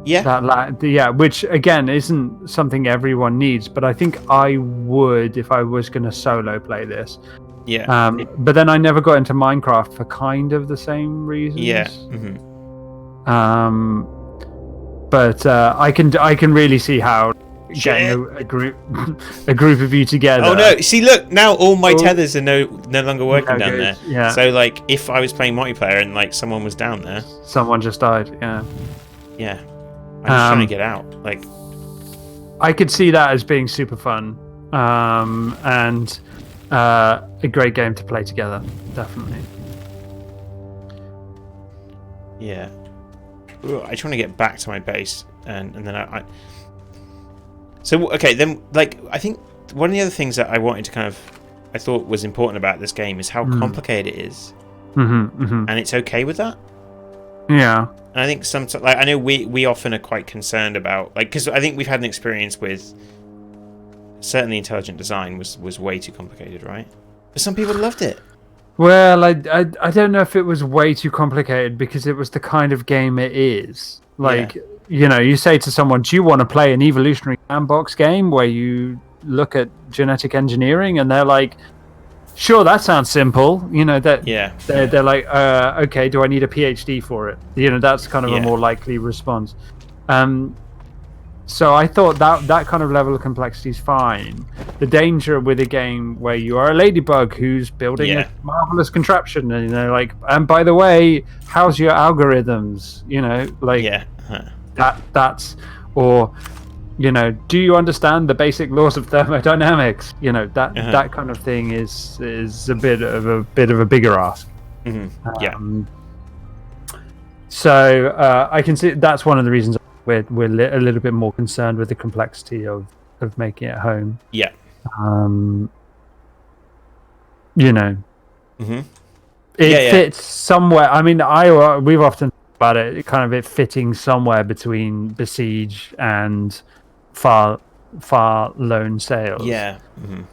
Yeah. Which again isn't something everyone needs, but I think I would if I was going to solo play this. Yeah. But then I never got into Minecraft for kind of the same reasons. Yeah. Mm-hmm. But I can really see how getting a group of you together. Oh no! See, look now, all my tethers are no longer working down there. Yeah. So like, if I was playing multiplayer and like someone was down there, someone just died. Yeah. Yeah. I'm just trying to get out. Like, I could see that as being super fun, and a great game to play together. Definitely. Yeah. Ooh, I just want to get back to my base, and then I. So okay, then like I think one of the other things that I wanted to I thought was important about this game is how complicated it is, and it's okay with that. Yeah. And I think I know we often are quite concerned about because I think we've had an experience with certainly Intelligent Design was way too complicated, right? But some people loved it. Well, I don't know if it was way too complicated because it was the kind of game it is. Like, you say to someone, do you want to play an evolutionary sandbox game where you look at genetic engineering? And they're like, sure, that sounds simple. They're like, okay, do I need a PhD for it? That's kind of a more likely response. So I thought that kind of level of complexity is fine. The danger with a game where you are a ladybug who's building a marvelous contraption, and and by the way, how's your algorithms? That's or do you understand the basic laws of thermodynamics? That kind of thing is a bit of a bigger ask. So I can see that's one of the reasons we're a little bit more concerned with the complexity of making it home. Yeah. It fits somewhere. I mean, we've often talked about it fitting somewhere between Besiege and Far Lone Sails. Yeah.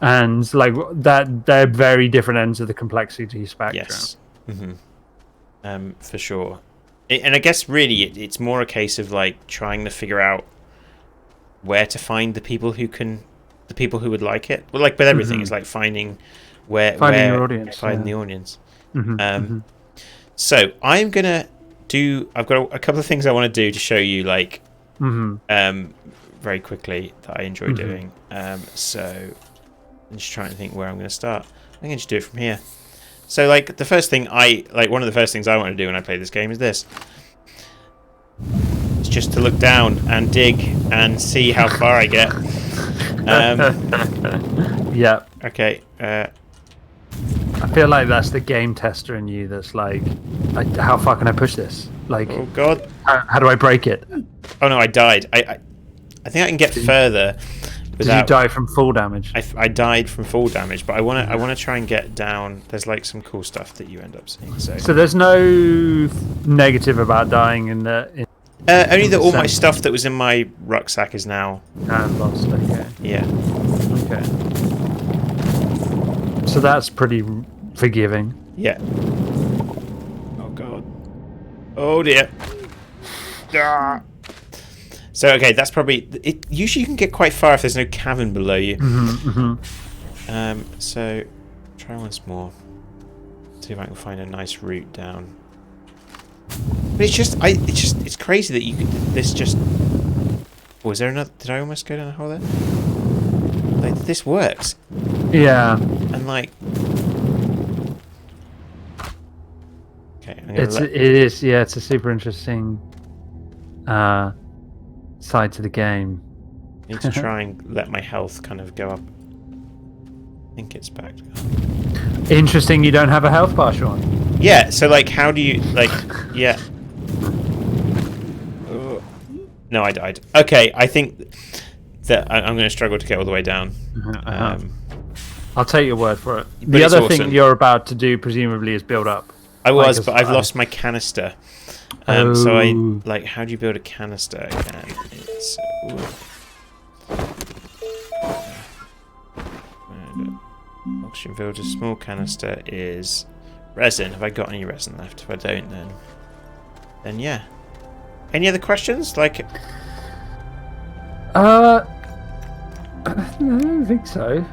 And that they're very different ends of the complexity spectrum. Yes. For sure. And I guess really it's more a case of trying to figure out where to find the people who would like it. Well, with everything, it's finding the audience. So I'm gonna I've got a couple of things I want to do to show you very quickly that I enjoy doing. So I'm just trying to think where I'm going to start. I'm going to just do it from here. So the first thing one of the first things I want to do when I play this game is this. It's just to look down and dig and see how far I get. Yeah. Okay. I feel like that's the game tester in you that's how far can I push this? Oh god. How do I break it? Oh no, I died. I think I can get further. Did you die from full damage? I died from full damage, but I want to try and get down. There's some cool stuff that you end up seeing. So there's no negative about dying in only that all my stuff that was in my rucksack is now lost. Okay. Yeah. Okay. So that's pretty forgiving. Yeah. Oh god. Oh dear. Ah. So okay, that's probably it. Usually you can get quite far if there's no cavern below you. So try once more. See if I can find a nice route down. But it's crazy that you could. This just. Oh, is there another? Did I almost go down a hole there? This works. Yeah. And okay. It is. Yeah, it's a super interesting side to the game. I need to try and let my health kind of go up. I think it's back. Interesting. You don't have a health bar, Sean. Yeah. So how do you Yeah. No, I died. Okay, I think that I'm going to struggle to get all the way down. I'll take your word for it. The other thing you're about to do, presumably, is build up. I was, but I've lost my canister. So how do you build a canister again? It's oxygen filter. Small canister is resin. Have I got any resin left? If I don't, then yeah. Any other questions? I don't think so.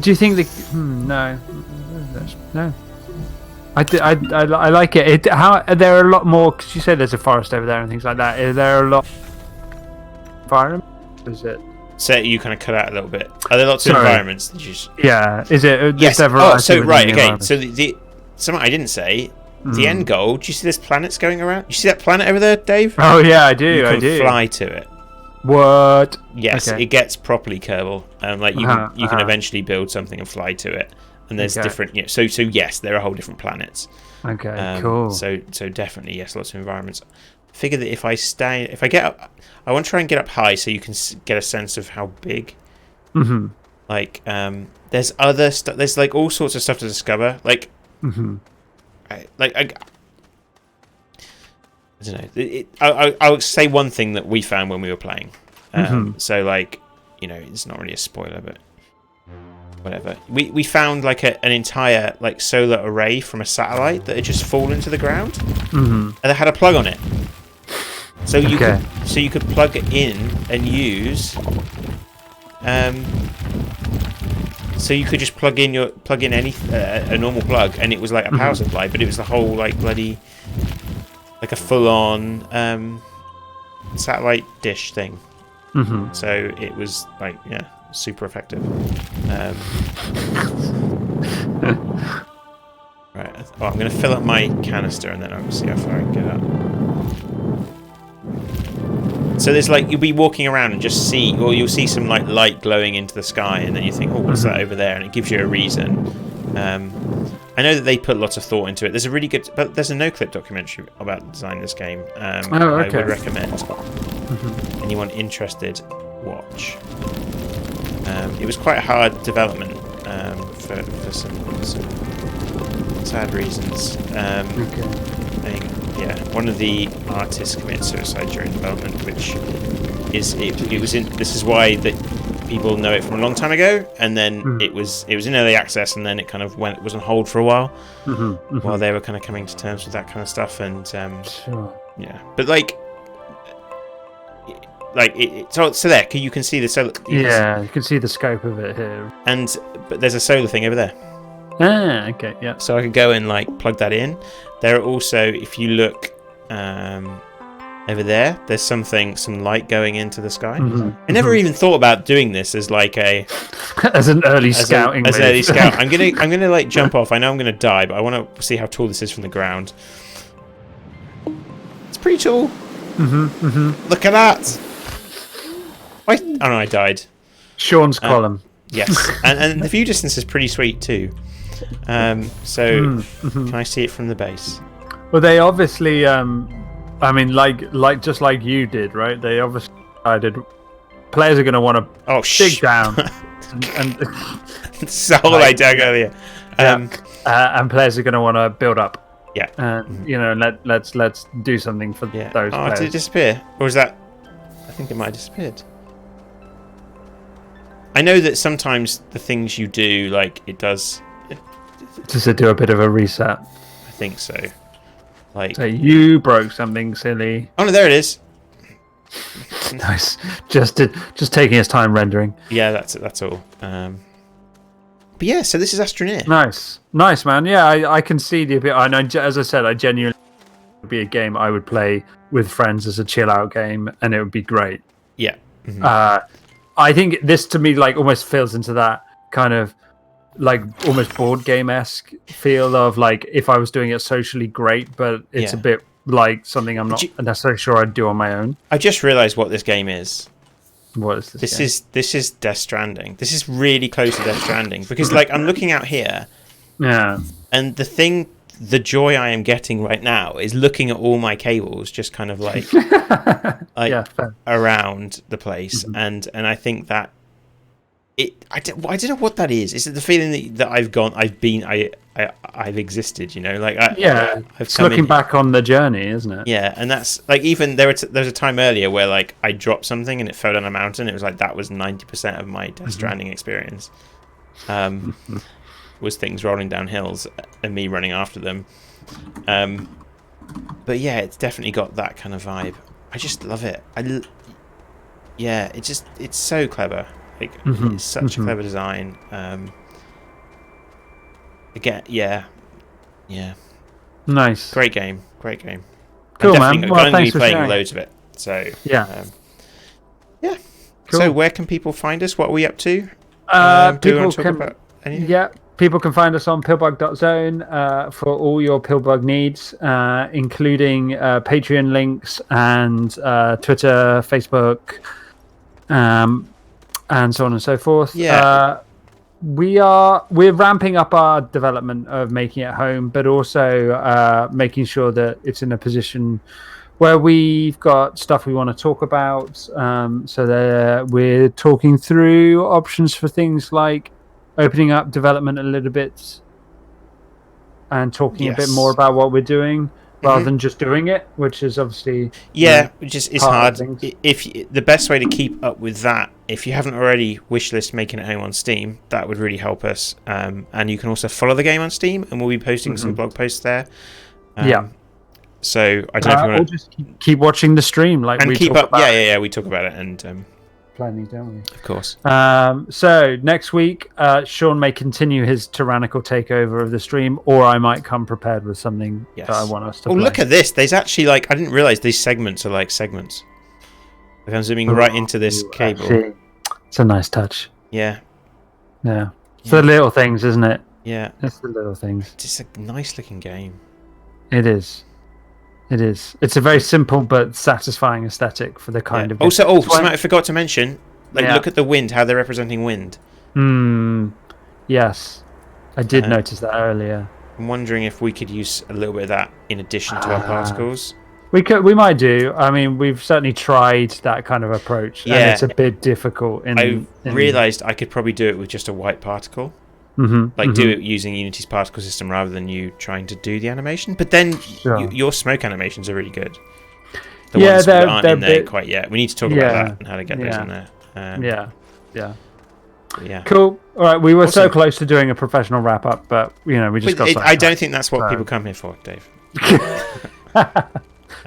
Do you think no? No. I like it. How there are a lot more? Because you said there's a forest over there and things like that. Is there a lot of environment? Is it? So you kind of cut out a little bit. Are there lots of environments? Yeah. Is it? Yes. Oh, so right. Okay. So the something I didn't say. The end goal. Do you see there's planets going around? You see that planet over there, Dave? Oh yeah, I do. You can fly to it. What? Yes, okay. It gets properly Kerbal. You can eventually build something and fly to it. And there's different. So yes, there are whole different planets. Okay. Cool. So definitely yes, lots of environments. Figure that if I get up, I want to try and get up high so you can get a sense of how big. There's other stuff. There's all sorts of stuff to discover. I don't know. I'll say one thing that we found when we were playing. So it's not really a spoiler, but whatever. We found an entire solar array from a satellite that had just fallen to the ground, and it had a plug on it. So you could plug it in and use. So you could just plug in a normal plug, and it was like a power supply, but it was the whole bloody like a full-on satellite dish thing. So it was like super effective. Right. Oh, I'm going to fill up my canister and then I'll see how far I can get up. So there's like, you'll be walking around and just see, or you'll see some like light glowing into the sky, and then you think, oh, what's that over there? And it gives you a reason. I know that they put lots of thought into it. There's a really good, but there's a no-clip documentary about designing this game. I would recommend anyone interested watch. It was quite a hard development for some sad reasons. One of the artists committed suicide during development, which is this is why that people know it from a long time ago, and then it was in early access, and then it kind of was on hold for a while while they were kind of coming to terms with that kind of stuff, and but so there you can see the solar. You can see the scope of it here, but there's a solar thing over there. Okay, yeah. So I could go and like plug that in. There are also, if you look over there, there's some light going into the sky. I never even thought about doing this as like as an early scouting. As an early scout. I'm gonna like jump off. I know I'm gonna die, but I want to see how tall this is from the ground. It's pretty tall. Look at that. I died. Sean's column. Yes, and the view distance is pretty sweet too. Can I see it from the base? Well, they obviously, like just like you did, right? They obviously decided players are going to want to dig down, and that's the whole idea earlier. And players are going to want to build up. Yeah, and let's do something for those players. Did it disappear, or was that? I think it might have disappeared. I know that sometimes the things you do, like it does. Does it do a bit of a reset? I think so. Like, so you broke something silly. Oh no, there it is. Nice. Just taking his time rendering. Yeah, that's all. But yeah, so this is Astroneer. Nice, man. Yeah, I can see the appeal. And as I said, I genuinely would be a game I would play with friends as a chill out game, and it would be great. Yeah. I think this to me like almost feels into that kind of like almost board game-esque feel of like if I was doing it socially, great, but it's a bit like something I'm not necessarily sure I'd do on my own. I just realised what this game is. What is this? This is Death Stranding. This is really close to Death Stranding because like I'm looking out here, and the joy I am getting right now is looking at all my cables just kind of like around the place, and I think that I don't know what that is. Is it the feeling that I've existed? Like it's looking back on the journey, isn't it? Yeah, and that's like even there's a time earlier where like I dropped something and it fell down a mountain. It was like that was 90% of my Death Stranding experience. Was things rolling down hills and me running after them. But yeah, it's definitely got that kind of vibe. I just love it. It's so clever. Like it's such a clever design. Again, nice, great game. Cool, I'm man. going to be playing loads of it. So cool. So where can people find us? What are we up to? People can find us on pillbug.zone for all your pillbug needs, including Patreon links and Twitter, Facebook, and so on and so forth. We're ramping up our development of making it home, but also making sure that it's in a position where we've got stuff we want to talk about. So that we're talking through options for things like opening up development a little bit and talking a bit more about what we're doing rather than just doing it, which is obviously which is hard. If the best way to keep up with that, if you haven't already wishlist Making It Home on Steam, that would really help us. And you can also follow the game on Steam, and we'll be posting some blog posts there. So I don't know if you want to just keep watching the stream, we talk about it, and plenty, don't we? Of course. So next week, Sean may continue his tyrannical takeover of the stream, or I might come prepared with something that I want us to play. Look at this. There's actually I didn't realize these segments are like segments. Like I'm zooming right into this cable. Actually, it's a nice touch. Yeah. Yeah. It's the little things, isn't it? Yeah. It's the little things. It's a nice looking game. It is. It is. It's a very simple but satisfying aesthetic for the kind of. Also, something I forgot to mention. Look at the wind. How they're representing wind. Yes, I did notice that earlier. I'm wondering if we could use a little bit of that in addition to our particles. We might do. I mean, we've certainly tried that kind of approach, and it's a bit difficult. I realised I could probably do it with just a white particle. Do it using Unity's particle system rather than you trying to do the animation. But then your smoke animations are really good. The ones that aren't in there quite yet. We need to talk about that and how to get those in there. Yeah. Cool. All right, we were so close to doing a professional wrap up, but we just got. I don't think that's what people come here for, Dave.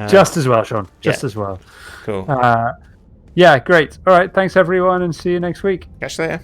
Just as well, Sean. Just as well. Cool. Yeah, great. All right, thanks everyone, and see you next week. Catch you later.